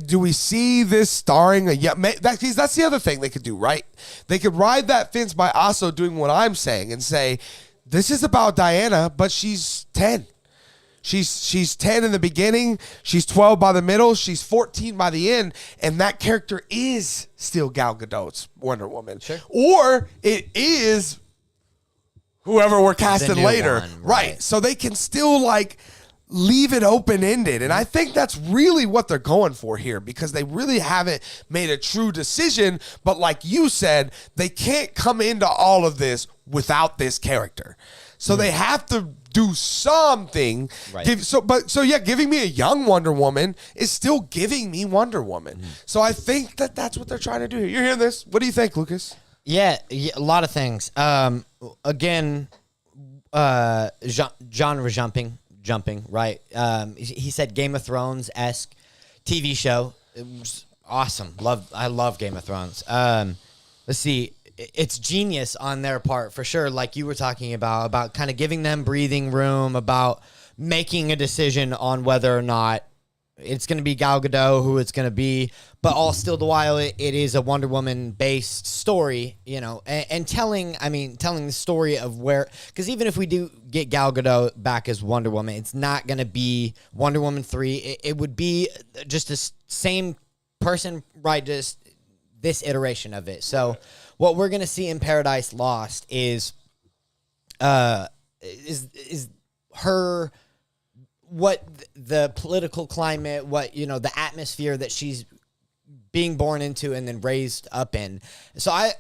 do we see this starring that's the other thing they could do, right? They could ride that fence by also doing what I'm saying and say, this is about Diana, but she's 10. She's 10 in the beginning, she's 12 by the middle, she's 14 by the end, and that character is still Gal Gadot's Wonder Woman. Sure. Or it is whoever we're casting later. Right. So they can still leave it open-ended. And I think that's really what they're going for here, because they really haven't made a true decision. But like you said, they can't come into all of this without this character. So they have to do something. Right. Giving me a young Wonder Woman is still giving me Wonder Woman. So I think that's what they're trying to do here. You're hearing this? What do you think, Lucas? Yeah, a lot of things. Again, genre jumping, right? He said Game of Thrones-esque TV show. It was awesome. I love Game of Thrones. Let's see. It's genius on their part for sure. Like you were talking about kind of giving them breathing room, about making a decision on whether or not it's going to be Gal Gadot, who it's going to be, but all still the while it is a Wonder Woman based story, you know, and telling the story of where, because even if we do get Gal Gadot back as Wonder Woman, it's not going to be Wonder Woman 3. It would be just the same person, right? Just this iteration of it. So what we're going to see in Paradise Lost is her, what the political climate, what, you know, the atmosphere that she's being born into and then raised up in. So I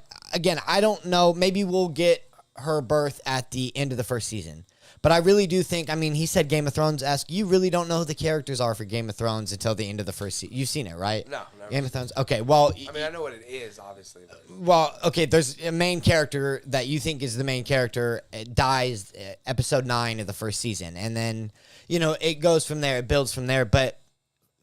don't know. Maybe we'll get her birth at the end of the first season. But I really do think, I mean, he said Game of Thrones-esque. You really don't know who the characters are for Game of Thrones until the end of the first season. You've seen it, right? No, never. Game of Thrones? Okay, well... I mean, I know what it is, obviously. But. Well, okay, there's a main character that you think is the main character. It dies episode 9 of the first season. And then, you know, it goes from there. It builds from there. But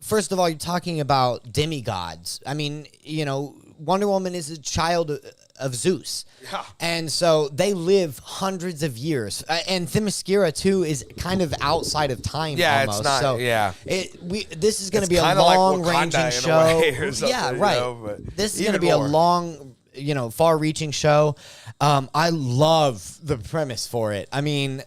first of all, you're talking about demigods. I mean, you know, Wonder Woman is a child of Zeus. Yeah. And so they live hundreds of years. And Themyscira, too, is kind of outside of time almost. It's not, so yeah. This is going to be a like long-ranging Wakanda show. Yeah, right. You know, This is going to be a long, you know, far-reaching show. I love the premise for it. I mean,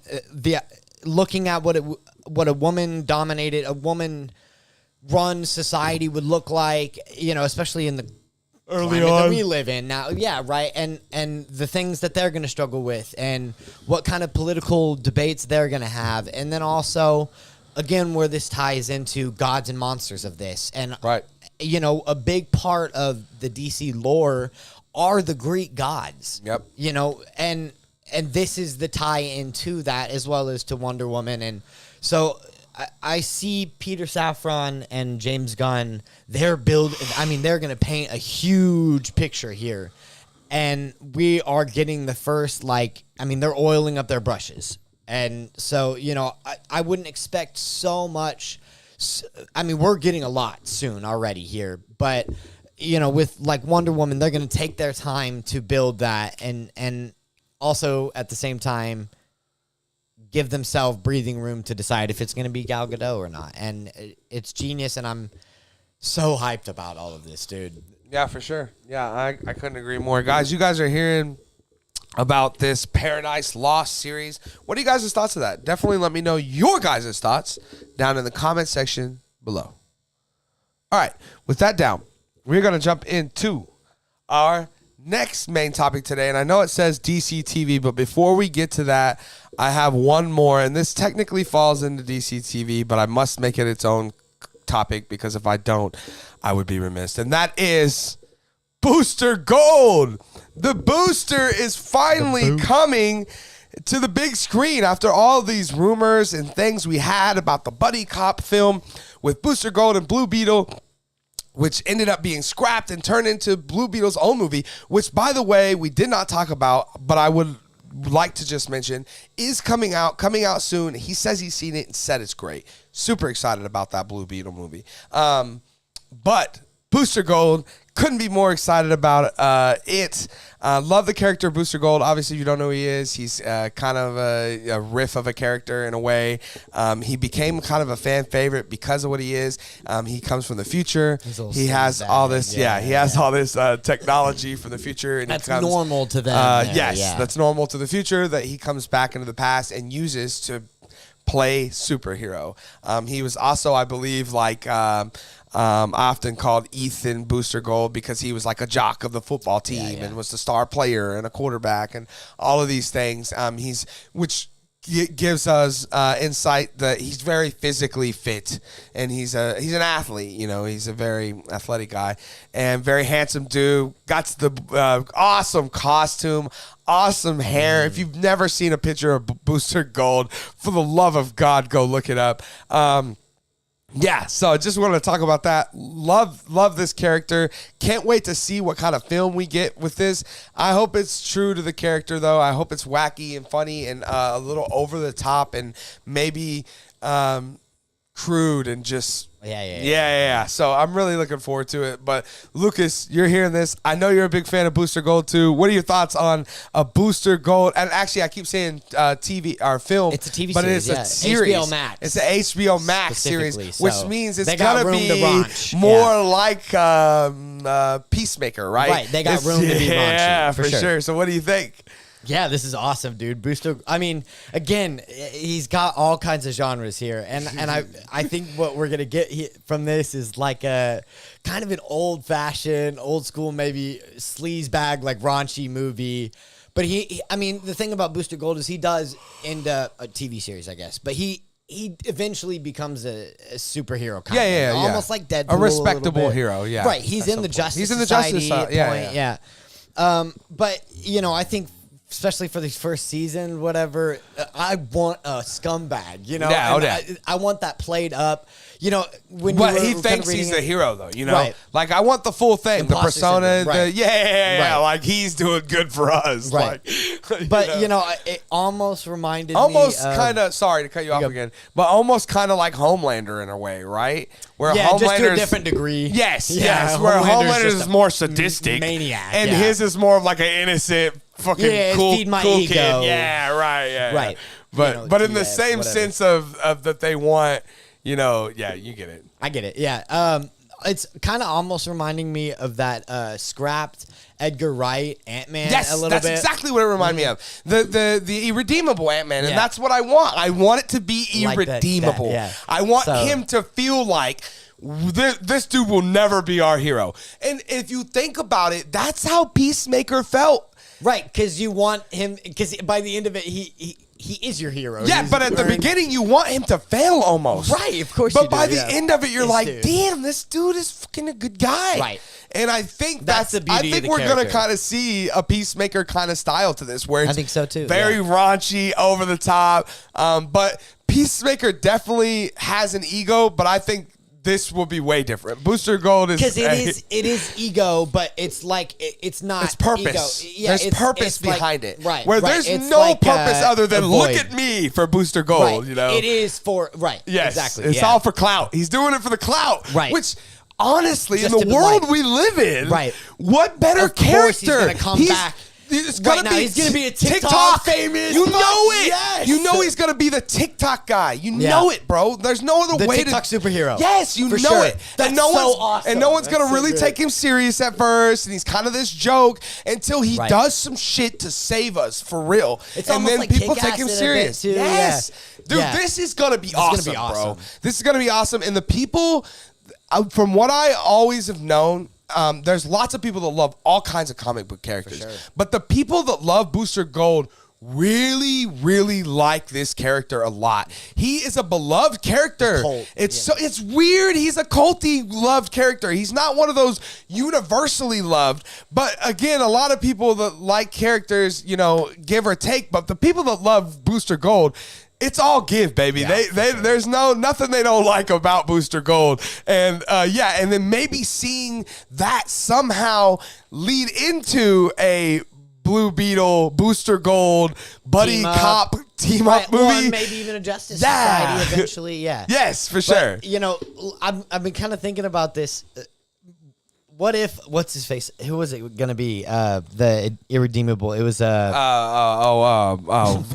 looking at what a woman-dominated, a woman-run society would look like, you know, especially in the early on that we live in now. Yeah, right. And the things that they're going to struggle with and what kind of political debates they're going to have. And then also, again, where this ties into gods and monsters of this. And, right. You know, a big part of the DC lore are the Greek gods. Yep. You know, and this is the tie into that as well as to Wonder Woman. And so I see Peter Safran and James Gunn, they're going to paint a huge picture here. And we are getting the first, they're oiling up their brushes. And so, you know, I wouldn't expect so much. I mean, we're getting a lot soon already here. But, you know, with like Wonder Woman, they're going to take their time to build that. And also at the same time, give themselves breathing room to decide if it's going to be Gal Gadot or not. And it's genius, and I'm so hyped about all of this, dude. Yeah, for sure. Yeah, I couldn't agree more. Guys, you guys are hearing about this Paradise Lost series. What are you guys' thoughts of that? Definitely let me know your guys' thoughts down in the comment section below. All right, with that down, we're going to jump into our next main topic today. And I know it says DC TV, but before we get to that, I have one more, and this technically falls into DC TV, but I must make it its own topic because if I don't, I would be remiss. And that is Booster Gold. The Booster is finally coming to the big screen after all these rumors and things we had about the buddy cop film with Booster Gold and Blue Beetle, which ended up being scrapped and turned into Blue Beetle's own movie, which, by the way, we did not talk about, but I would like to just mention, is coming out soon. He says he's seen it and said it's great. Super excited about that Blue Beetle movie. But Booster Gold, couldn't be more excited about it. Love the character Booster Gold. Obviously, if you don't know who he is, he's kind of a riff of a character in a way. He became kind of a fan favorite because of what he is. He comes from the future. He has all this, he has all this technology from the future. And that's normal to them. That's normal to the future, that he comes back into the past and uses to play superhero. He was also, I believe, often called Ethan Booster Gold because he was like a jock of the football team and was the star player and a quarterback and all of these things. Which gives us insight that he's very physically fit and he's an athlete. You know, he's a very athletic guy and very handsome dude. Got the awesome costume, awesome hair. If you've never seen a picture of Booster Gold, for the love of God, go look it up. Yeah, so I just wanted to talk about that. Love this character. Can't wait to see what kind of film we get with this. I hope it's true to the character, though. I hope it's wacky and funny and a little over the top and maybe crude and just yeah. So I'm really looking forward to it. But Lucas, you're hearing this. I know you're a big fan of Booster Gold too. What are your thoughts on a Booster Gold? And actually, I keep saying TV or film. It's a TV but series, it's a series. HBO Max. It's an HBO Max series, Specifically, which so means it's they got gonna room to be raunch. more like Peacemaker, right? Right, they got room to be raunchy, Yeah, for for sure. sure. So what do you think? Yeah, this is awesome, dude. Booster. I mean, again, he's got all kinds of genres here, and I think what we're gonna get from this is like a kind of an old fashioned, old school, maybe sleaze bag like raunchy movie. But I mean, the thing about Booster Gold is he does end up a TV series, I guess, but he eventually becomes a superhero kind of almost like Deadpool, a respectable bit. hero. Yeah, Right. He's in the Justice. He's in the Society Justice. Yeah. But I think, especially for the first season, whatever, I want a scumbag, Yeah, And I want that played up, when But he thinks he's the hero, though, Right. Like, I want the full thing, the Imposter persona, syndrome, right. yeah, Right. like, he's doing good for us. Right. Like, But, it almost reminded almost me of, kind of, sorry to cut you off again, but almost kind of like Homelander in a way, right? Where just to a Homelander's different degree. Yes, Yeah, yes. Where Homelander's Homelander just is a more sadistic. maniac, And yeah. his is more of like an innocent, fucking Yeah, cool, feed my cool ego. kid. Yeah, right, yeah. Right. But in the yeah, same whatever. sense of that they want, yeah, you get it. I get it. Yeah. It's kind of almost reminding me of that scrapped Edgar Wright Ant-Man Yes, a little that's bit. exactly what it reminded me of. The irredeemable Ant-Man, and Yeah. that's what I want. I want it to be Like that, irredeemable. yeah. I want So- him to feel like this dude will never be our hero. And if you think about it, that's how Peacemaker felt. Right, because you want him. Because by the end of it, he is your hero. Yeah, He's but at the earned- beginning, you want him to fail almost. Right, of course But you do, by the yeah. end of it, you're Yes, like, dude. damn, this dude is fucking a good guy. Right. And I think That's the beauty I of think the we're gonna character. kind of see a Peacemaker kind of style to this, where it's I think so, too, very yeah. raunchy, over the top. But Peacemaker definitely has an ego, but I think this will be way different. Booster Gold is Because it is ego, but it's like it's not. it's purpose. Ego. Yeah, there's purpose it's like- behind it. Right. Where right. there's It's no like, purpose other than a look void. at me for Booster Gold, Right. It is for right. Yes, Exactly. it's yeah. all for clout. He's doing it for the clout. Right. Which, honestly, Just in to the be world like- we live in, Right. what better Of course he's character? gonna come back. It's Right gonna now, be he's gonna be a TikTok famous You know it. Yes. You know he's gonna be the TikTok guy. You Yeah. know it, bro. There's no other The way TikTok to superhero. Yes, you For know sure. it. That's and no so one's awesome. and no one's That's gonna so really good. take him serious at first, and he's kind of this joke until he Right. does some shit to save us for real. It's and almost then like people Kick-Ass take him in a bit, serious. too, Yes, yeah. dude, Yeah. this is gonna be gonna awesome, be bro. awesome. This is gonna be awesome, and the people, from what I always have known. There's lots of people that love all kinds of comic book characters, sure. but the people that love Booster Gold really, really like this character a lot. He is a beloved character. Cult, It's weird. He's a culty loved character. He's not one of those universally loved. But again, a lot of people that like characters, give or take. But the people that love Booster Gold, it's all give, baby. Yeah, There's nothing they don't like about Booster Gold, and and then maybe seeing that somehow lead into a Blue Beetle, Booster Gold, buddy Team up. cop team Right, up movie. or maybe even a Justice Yeah. Society eventually. Yeah. Yes, for sure. But, I've been kind of thinking about this. What if what's his face? Who was it gonna be? The irredeemable. It was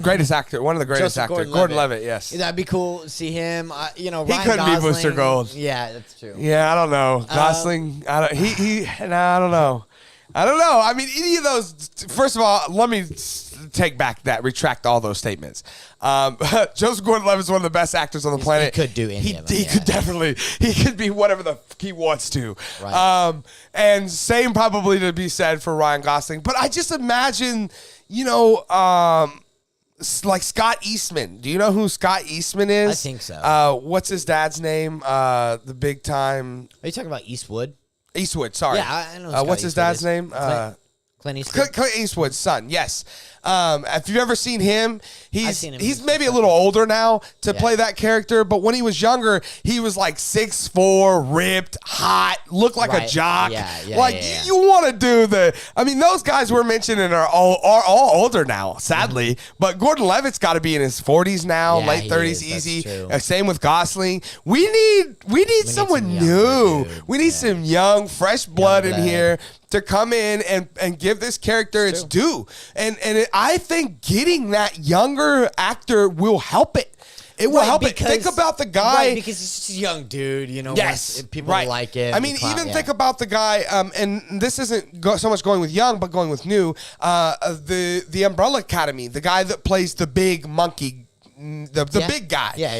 Greatest actor, one of the greatest Joseph actors, Gordon-Levitt. Yes. That'd be cool. To see him. Ryan couldn't be Gosling. Booster Gold. Yeah, that's true. Yeah, I don't know. Gosling, I don't know. I don't know. I mean, any of those. First of all, let me retract all those statements. Joseph Gordon-Levitt is one of the best actors on the planet. He could do any of them. He could definitely. He could be whatever the fuck he wants to. Right. And same probably to be said for Ryan Gosling. But I just imagine, like Scott Eastman. Do you know who Scott Eastman is? I think so. What's his dad's name? The big time. Are you talking about Eastwood? Eastwood, sorry. Yeah, I know. Scott What's his Eastwood dad's is. name? Clint Eastwood. Clint Eastwood's son, yes. If you've ever seen him, I've seen him. he's maybe a little older now to Yeah. play that character, but when he was younger, he was like 6'4", ripped, hot, looked like a Right. jock. Yeah, like yeah. you want to do those guys we're mentioning are all older now, sadly. But Gordon Levitt's got to be in his 40s now, Yeah, late he 30s, is. That's easy. true. Same with Gosling. We need someone some new. younger dude. We need some young, fresh blood in blood. here to come in and give this character its due. I think getting that younger actor will help it. It will help it. Think about the guy. Right, because he's just a young dude, Yes, people right. like it. I mean, even think about the guy, and this isn't so much going with young, but going with new. The Umbrella Academy, the guy that plays the big monkey. The big guy. Yeah.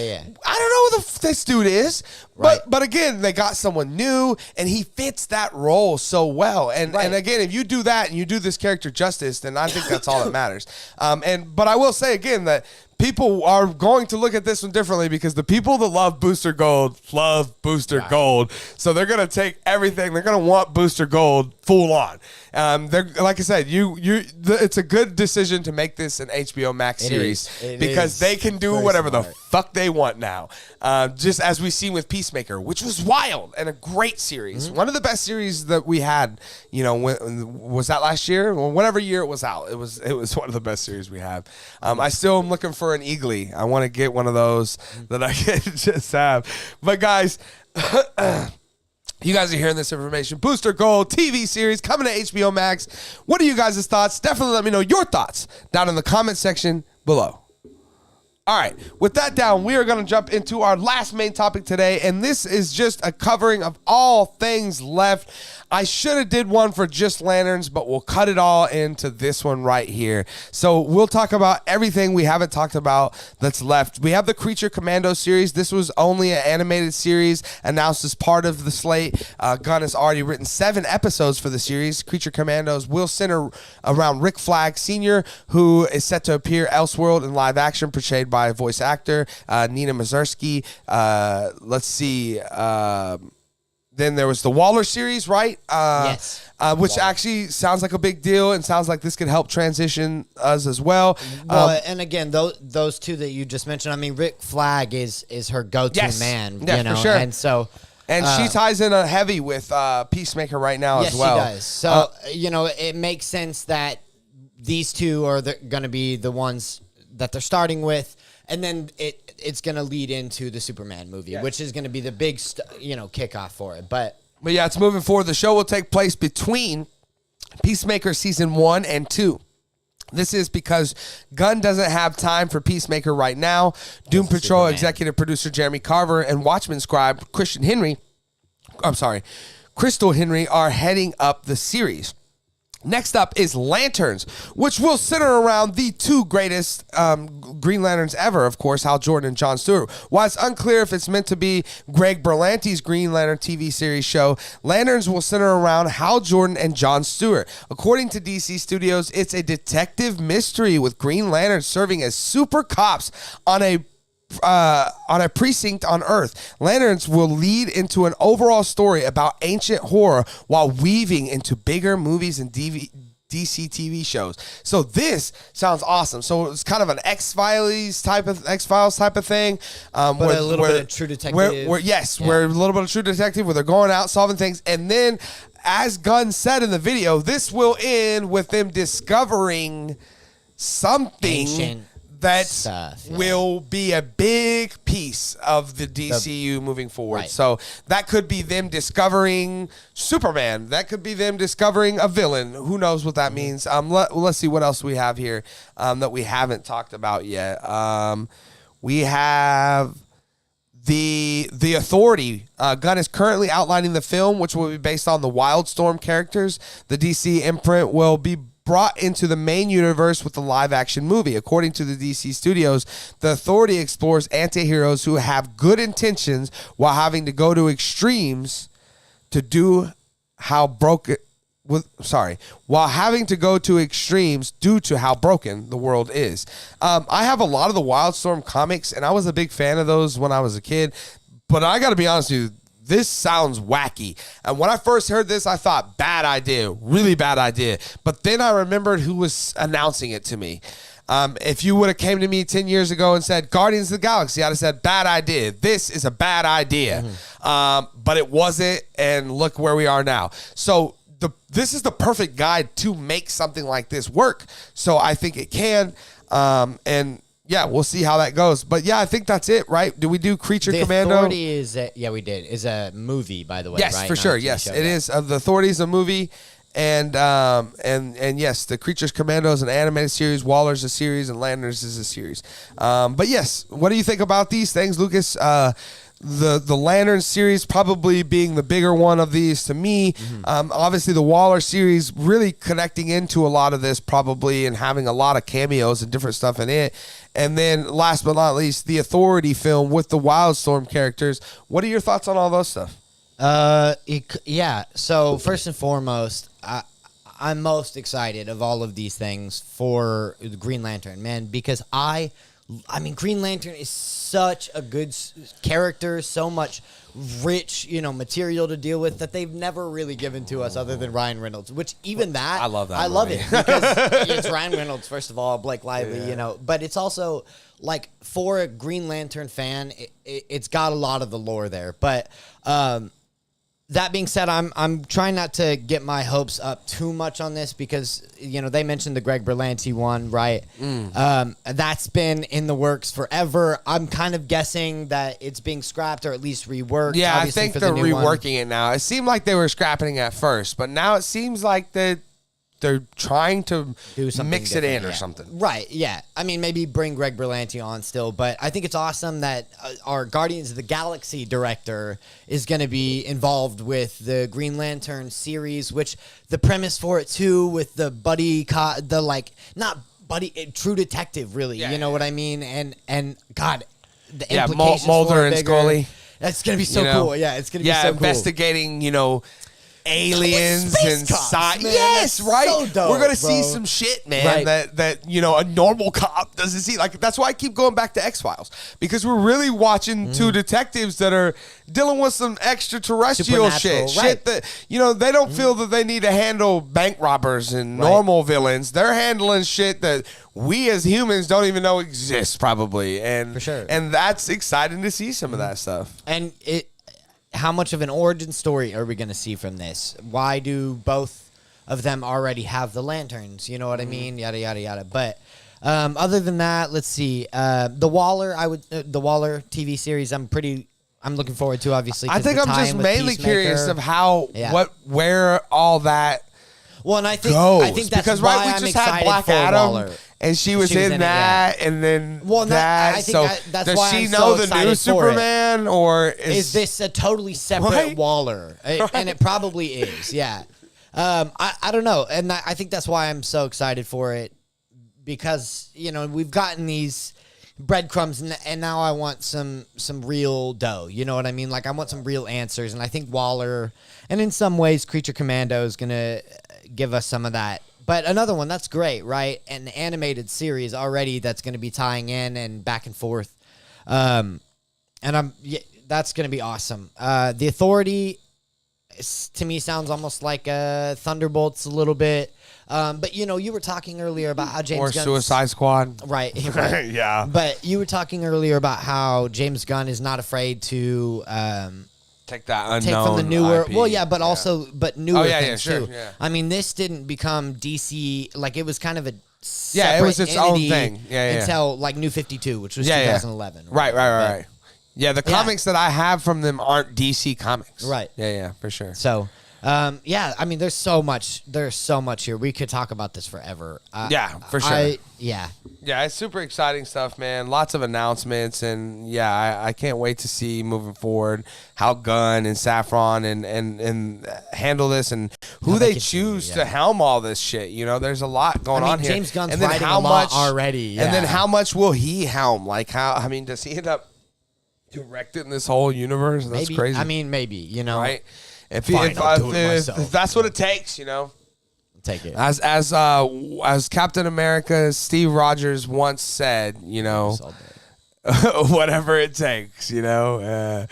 I don't know who this dude is, Right. but again, they got someone new, and he fits that role so well. And Right. and again, if you do that and you do this character justice, then I think that's all that matters. But I will say again that people are going to look at this one differently because the people that love Booster Gold love Booster Gold, so they're gonna take everything. They're gonna want Booster Gold full on. They're like I said, it's a good decision to make this an HBO Max It series is. It because is they can do very whatever smart. the fuck they want now. Just as we've seen with Peacemaker, which was wild and a great series. Mm-hmm. One of the best series that we had, was that last year? Well, whatever year it was out, it was one of the best series we have. I still am looking for an Eagly. I want to get one of those that I can just have. But guys, you guys are hearing this information. Booster Gold TV series coming to HBO Max. What are you guys' thoughts? Definitely let me know your thoughts down in the comment section below. All right, with that down, we are going to jump into our last main topic today, and this is just a covering of all things left. I should have did one for just Lanterns, but we'll cut it all into this one right here. So we'll talk about everything we haven't talked about that's left. We have the Creature Commando series. This was only an animated series announced as part of the slate. Gunn has already written 7 episodes for the series. Creature Commandos will center around Rick Flag Sr., who is set to appear Elseworld in live action, portrayed by voice actor Nina Mazursky. Let's see. Then there was the Waller series, right? Yes. Which actually sounds like a big deal and sounds like this could help transition us as well. Well, and again, those two that you just mentioned, I mean, Rick Flag is her go-to Yes. man, Yeah, for sure. and so. And she ties in a heavy with Peacemaker right now Yes, as well. she does. So, it makes sense that these two are going to be the ones that they're starting with, and then it's going to lead into the Superman movie, which is going to be the big, kickoff for it. But yeah, it's moving forward. The show will take place between Peacemaker season 1 and 2. This is because Gunn doesn't have time for Peacemaker right now. Doom Patrol Superman. executive producer Jeremy Carver and Watchmen scribe Crystal Henry are heading up the series. Next up is Lanterns, which will center around the 2 greatest Green Lanterns ever, of course, Hal Jordan and John Stewart. While it's unclear if it's meant to be Greg Berlanti's Green Lantern TV series show, Lanterns will center around Hal Jordan and John Stewart. According to DC Studios, it's a detective mystery with Green Lanterns serving as super cops on a precinct on Earth. Lanterns will lead into an overall story about ancient horror while weaving into bigger movies and DC TV shows. So this sounds awesome. So it's kind of an X-Files type of thing. a little bit of True Detective. We're a little bit of True Detective where they're going out solving things, and then, as Gunn said in the video, this will end with them discovering something Ancient that stuff, yeah. will be a big piece of the DCU moving forward. Right. So that could be them discovering Superman. That could be them discovering a villain. Who knows what that means? Let's see what else we have here that we haven't talked about yet. We have the Authority. Gunn is currently outlining the film, which will be based on the Wildstorm characters. The DC imprint will be brought into the main universe with the live-action movie. According to the DC Studios, the Authority explores anti-heroes who have good intentions while having to go to extremes to do how broken... while having to go to extremes due to how broken the world is. I have a lot of the Wildstorm comics, and I was a big fan of those when I was a kid. But I got to be honest with you, this sounds wacky. And when I first heard this, I thought, bad idea, really bad idea. But then I remembered who was announcing it to me. If you would have came to me 10 years ago and said Guardians of the Galaxy, I'd have said bad idea. This is a bad idea. But it wasn't, and look where we are now. So this is the perfect guide to make something like this work. So I think it can. And yeah, we'll see how that goes. But yeah, I think that's it, right? Do we do Creature Commando? The Authority is we did. Is a movie, by the way. Yes, right? for Not sure. a TV Yes, show, it is. The Authority is a movie. And yes, the Creatures Commando is an animated series. Waller's a series, and Lanterns is a series. But yes, what do you think about these things, Lucas? The Lantern series probably being the bigger one of these to me. Obviously, the Waller series really connecting into a lot of this probably and having a lot of cameos and different stuff in it. And then last but not least, the Authority film with the Wildstorm characters. What are your thoughts on all those stuff? Yeah. So first and foremost, I'm most excited of all of these things for the Green Lantern, man, because I mean, Green Lantern is such a good character, so much rich, material to deal with that they've never really given to us other than Ryan Reynolds, which even that, I love that I love movie. it because it's Ryan Reynolds, first of all, Blake Lively, but it's also like for a Green Lantern fan, it's got a lot of the lore there. But, that being said, I'm trying not to get my hopes up too much on this because they mentioned the Greg Berlanti one, right? That's been in the works forever. I'm kind of guessing that it's being scrapped or at least reworked. Yeah, obviously, I think for they're the new one. reworking it now. It seemed like they were scrapping it at first, but now it seems like they're trying to Do something mix it in different, or yeah. something. Right, yeah. I mean, maybe bring Greg Berlanti on still, but I think it's awesome that our Guardians of the Galaxy director is going to be involved with the Green Lantern series, which the premise for it, too, with the buddy, not buddy, True Detective, really. Yeah, you know yeah. what I mean? And God, the Yeah, implications Mulder for it and bigger. Scully. That's going to be so cool. Yeah, it's going to be so cool. Investigating, aliens Space and cops, sci. man. Yes, That's right. so dope, We're gonna see bro. some shit, man. Right. That a normal cop doesn't see. Like that's why I keep going back to X-Files because we're really watching two detectives that are dealing with some extraterrestrial Supernatural, shit. right. Shit that they don't feel that they need to handle bank robbers and Right. normal villains. They're handling shit that we as humans don't even know exists, probably. And For sure. And that's exciting to see some of that stuff. And how much of an origin story are we going to see from this? Why do both of them already have the lanterns? You know what I mean? Yada yada yada. But other than that, let's see. The Waller, the Waller TV series. I'm looking forward to. Obviously, I think I'm just mainly curious of how Yeah. where all that Well, and I think goes that's because why we I'm just had excited Black for Adam Waller. and she was in it, that and then Well, that. I think So that's does why she I'm know so the excited new for it. Superman or Is this a totally separate Right? Waller? And it probably is, yeah. I don't know. And I think that's why I'm so excited for it because, we've gotten these breadcrumbs and now I want some real dough. You know what I mean? Like I want some real answers. And I think Waller and in some ways Creature Commando is going to give us some of that. But another one, that's great, right? An animated series already that's going to be tying in and back and forth. And that's going to be awesome. The Authority, to me, sounds almost like Thunderbolts a little bit. But, you were talking earlier about how James or Gunn's... Suicide Squad? Right. right. Yeah. But you were talking earlier about how James Gunn is not afraid to... Take that take unknown from the newer, IP. well, yeah, but newer yeah, things sure, too. yeah. I mean, this didn't become DC like it was kind of a Yeah, it was separate its own entity thing. Yeah. until like New 52, which was Yeah, yeah. 2011. Right. Yeah, the Yeah. comics that I have from them aren't DC comics. Right. Yeah, for sure. So, yeah, I mean, there's so much here. We could talk about this forever. Yeah, for sure. Yeah. Yeah, it's super exciting stuff, man. Lots of announcements, and yeah, I can't wait to see moving forward how Gunn and Saffron and handle this and who How they they choose continue, to helm all this shit. There's a lot going I mean, on here. James Gunn's and then writing how a lot much already, And then yeah. how much will he helm? Like does he end up directing this whole universe? That's Maybe. crazy. I mean, maybe. right? If Fine, I'll do it if myself. that's what it takes, Take it. As, as, Captain America, Steve Rogers once said, whatever it takes, you know.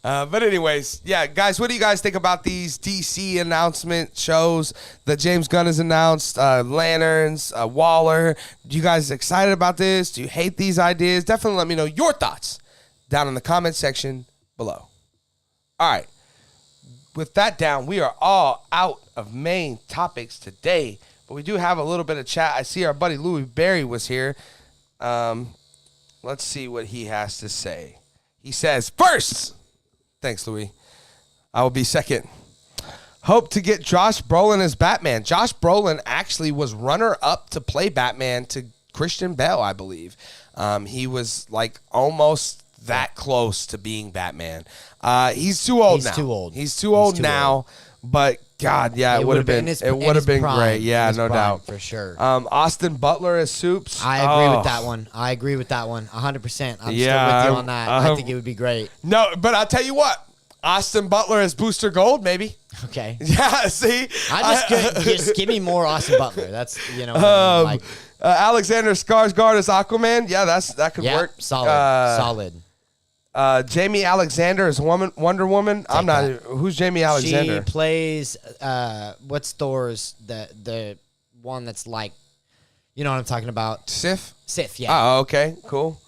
But anyways, yeah, guys, what do you guys think about these DC announcement shows that James Gunn has announced? Lanterns, Waller. Do you guys excited about this? Do you hate these ideas? Definitely let me know your thoughts down in the comment section below. All right. With that down, we are all out of main topics today, but we do have a little bit of chat. I see our buddy Louis Berry was here. Let's see what he has to say. He says, first, thanks, Louis. I will be second. Hope to get Josh Brolin as Batman. Josh Brolin actually was runner-up to play Batman to Christian Bale, I believe. He was like almost that close to being Batman. He's too old now. He's too old now. But God, yeah, it would have been great. Yeah, no doubt for sure. Austin Butler as Soups. I agree with that one. 100%. I'm still with you on that. I think it would be great. No, but I'll tell you what. Austin Butler as Booster Gold, maybe. Okay. Yeah, see? Just give me more Austin Butler. That's, like. Alexander Skarsgård as Aquaman. Yeah, that could work. Solid. Jamie Alexander as Wonder Woman. Who's Jamie Alexander? She plays what's Thor's the one that's like, you know what I'm talking about? Sif, yeah. Oh, okay, cool.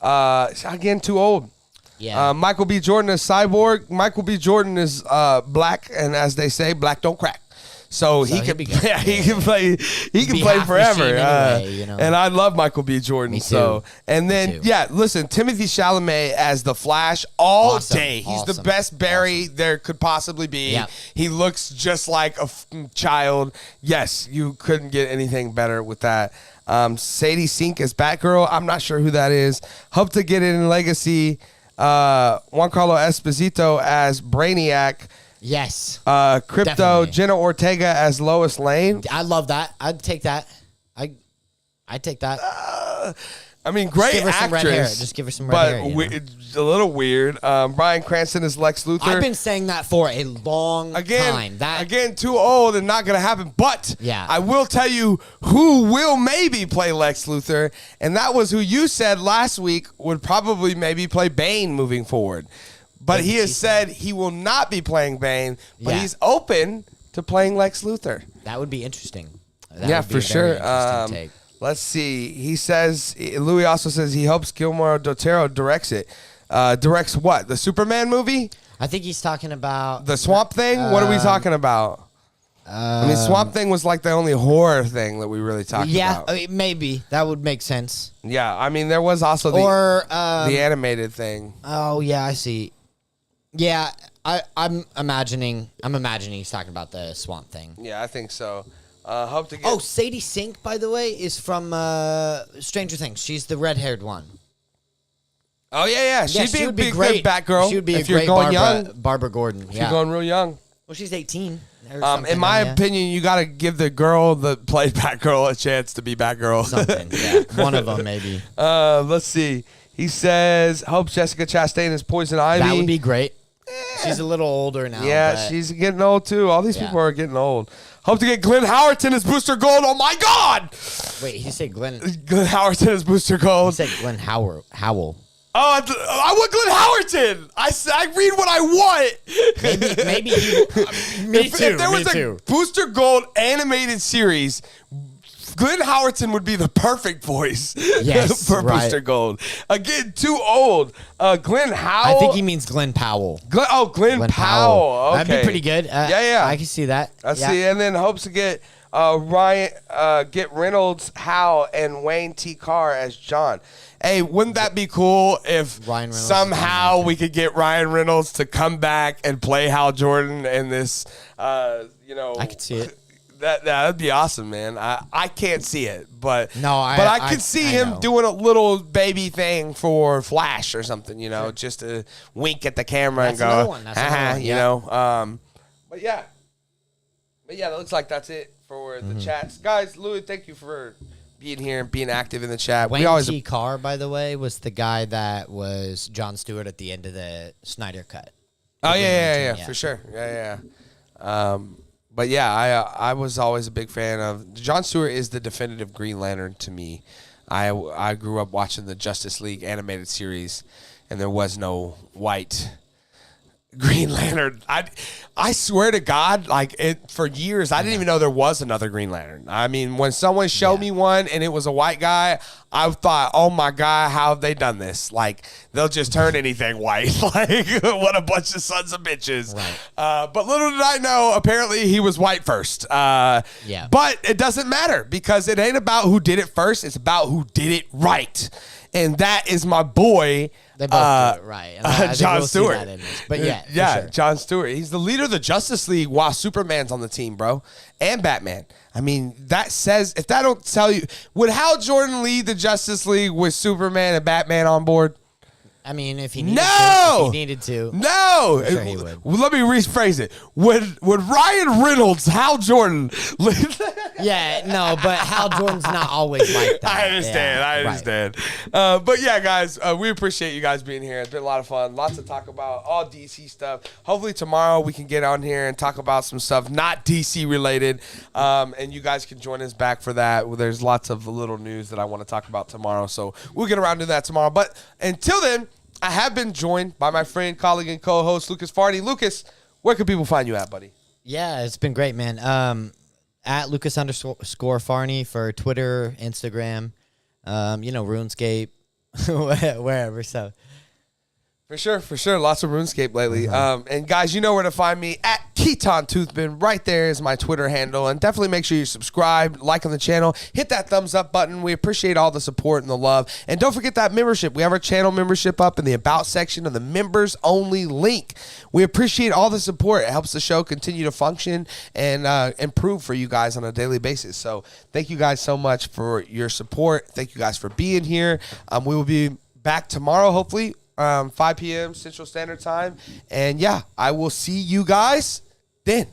Again, too old. Yeah. Michael B. Jordan is Cyborg. Michael B. Jordan is black, and as they say, black don't crack. So he can play forever. Anyway, And I love Michael B. Jordan. Me too. Listen, Timothy Chalamet as the Flash all day. He's the Awesome. best Barry there could possibly be. Yep. He looks just like a child. Yes, you couldn't get anything better with that. Sadie Sink as Batgirl. I'm not sure who that is. Hope to get it in Legacy. Giancarlo Esposito as Brainiac. Yes. Crypto, Definitely. Jenna Ortega as Lois Lane. I love that. I'd take that. I'd take that. I mean, great Just give her some red hair. actress. Just give her some red hair. It's a little weird. Bryan Cranston as Lex Luthor. I've been saying that for a long time. Again, too old and not going to happen. But Yeah. I will tell you who will maybe play Lex Luthor, and that was who you said last week would probably maybe play Bane moving forward. But he has said he will not be playing Bane, but he's open to playing Lex Luthor. That would be interesting. For sure. Take. Let's see. He says, Louis also says he hopes Guillermo del Toro directs it. Directs what? The Superman movie? I think he's talking about The Swamp Thing? What are we talking about? I mean, Swamp Thing was like the only horror thing that we really talked about. Yeah, maybe. That would make sense. Yeah, I mean, there was also the animated thing. Oh, yeah, I see. Yeah, I'm imagining he's talking about the Swamp Thing. Yeah, I think so. Hope to get. Oh, Sadie Sink, by the way, is from Stranger Things. She's the red-haired one. Oh yeah. She'd she would be a great Batgirl. She would be if a you're great going young. Barbara Gordon. If you're going real young. Well, she's 18. In my opinion, you got to give the girl that played Batgirl a chance to be Batgirl. Something. Yeah. One of them, maybe. Let's see. He says hopes Jessica Chastain is Poison Ivy. That would be great. She's a little older now. Yeah, she's getting old too. All these people are getting old. Hope to get Glenn Howerton as Booster Gold. Oh my God! Wait, he said Glenn. Glenn Howerton as Booster Gold. He said Glenn Howell. Oh, I want Glenn Howerton. I read what I want. Maybe if there was a Booster Gold animated series, Glenn Howerton would be the perfect voice for Booster Gold. Again, too old. Glenn Howell. I think he means Glenn Powell. Glenn Powell. Okay. That'd be pretty good. I can see that. Let's see. And then hopes to get get Reynolds, Hal, and Wayne T. Carr as John. Hey, wouldn't that be cool if somehow we could get Ryan Reynolds to come back and play Hal Jordan in this, I could see it. That'd be awesome, man. I can't see it, but I could see him doing a little baby thing for Flash or something, just to wink at the camera and go, But yeah, that looks like that's it for the chats, guys. Louis, thank you for being here and being active in the chat. Wayne T. Carr, by the way, was the guy that was Jon Stewart at the end of the Snyder Cut. Oh yeah, for sure, yeah. But yeah, I was always a big fan of Jon Stewart. Is the definitive Green Lantern to me. I grew up watching the Justice League animated series, and there was no white Green Lantern. I swear to God, like for years, I didn't even know there was another Green Lantern. I mean, when someone showed me one and it was a white guy, I thought, oh my God, how have they done this? Like, they'll just turn anything white. Like, what a bunch of sons of bitches. Right. But little did I know, apparently he was white first. But it doesn't matter because it ain't about who did it first. It's about who did it right. And that is my boy. They both do it right. And I John we'll Stewart. But yeah, sure. John Stewart. He's the leader of the Justice League while Superman's on the team, bro, and Batman. I mean, that says, if that don't tell you, would Hal Jordan lead the Justice League with Superman and Batman on board? I mean, if he needed to. No. I'm sure he would. Let me rephrase it. Would Ryan Reynolds, Hal Jordan? Yeah, no, but Hal Jordan's not always like that. I understand. Right. But yeah, guys, we appreciate you guys being here. It's been a lot of fun. Lots to talk about. All DC stuff. Hopefully tomorrow we can get on here and talk about some stuff not DC related. And you guys can join us back for that. There's lots of little news that I want to talk about tomorrow. So we'll get around to that tomorrow. But until then, I have been joined by my friend, colleague, and co-host, Lucas Farney. Lucas, where can people find you at, buddy? Yeah, it's been great, man. At Lucas_Farney for Twitter, Instagram, RuneScape, wherever. So For sure. Lots of RuneScape lately. And guys, you know where to find me at Keaton Toothman. Right there is my Twitter handle. And definitely make sure you subscribe, like on the channel, hit that thumbs up button. We appreciate all the support and the love. And don't forget that membership. We have our channel membership up in the About section of the members only link. We appreciate all the support. It helps the show continue to function and improve for you guys on a daily basis. So thank you guys so much for your support. Thank you guys for being here. We will be back tomorrow, hopefully. 5 p.m. Central Standard Time. And yeah, I will see you guys then.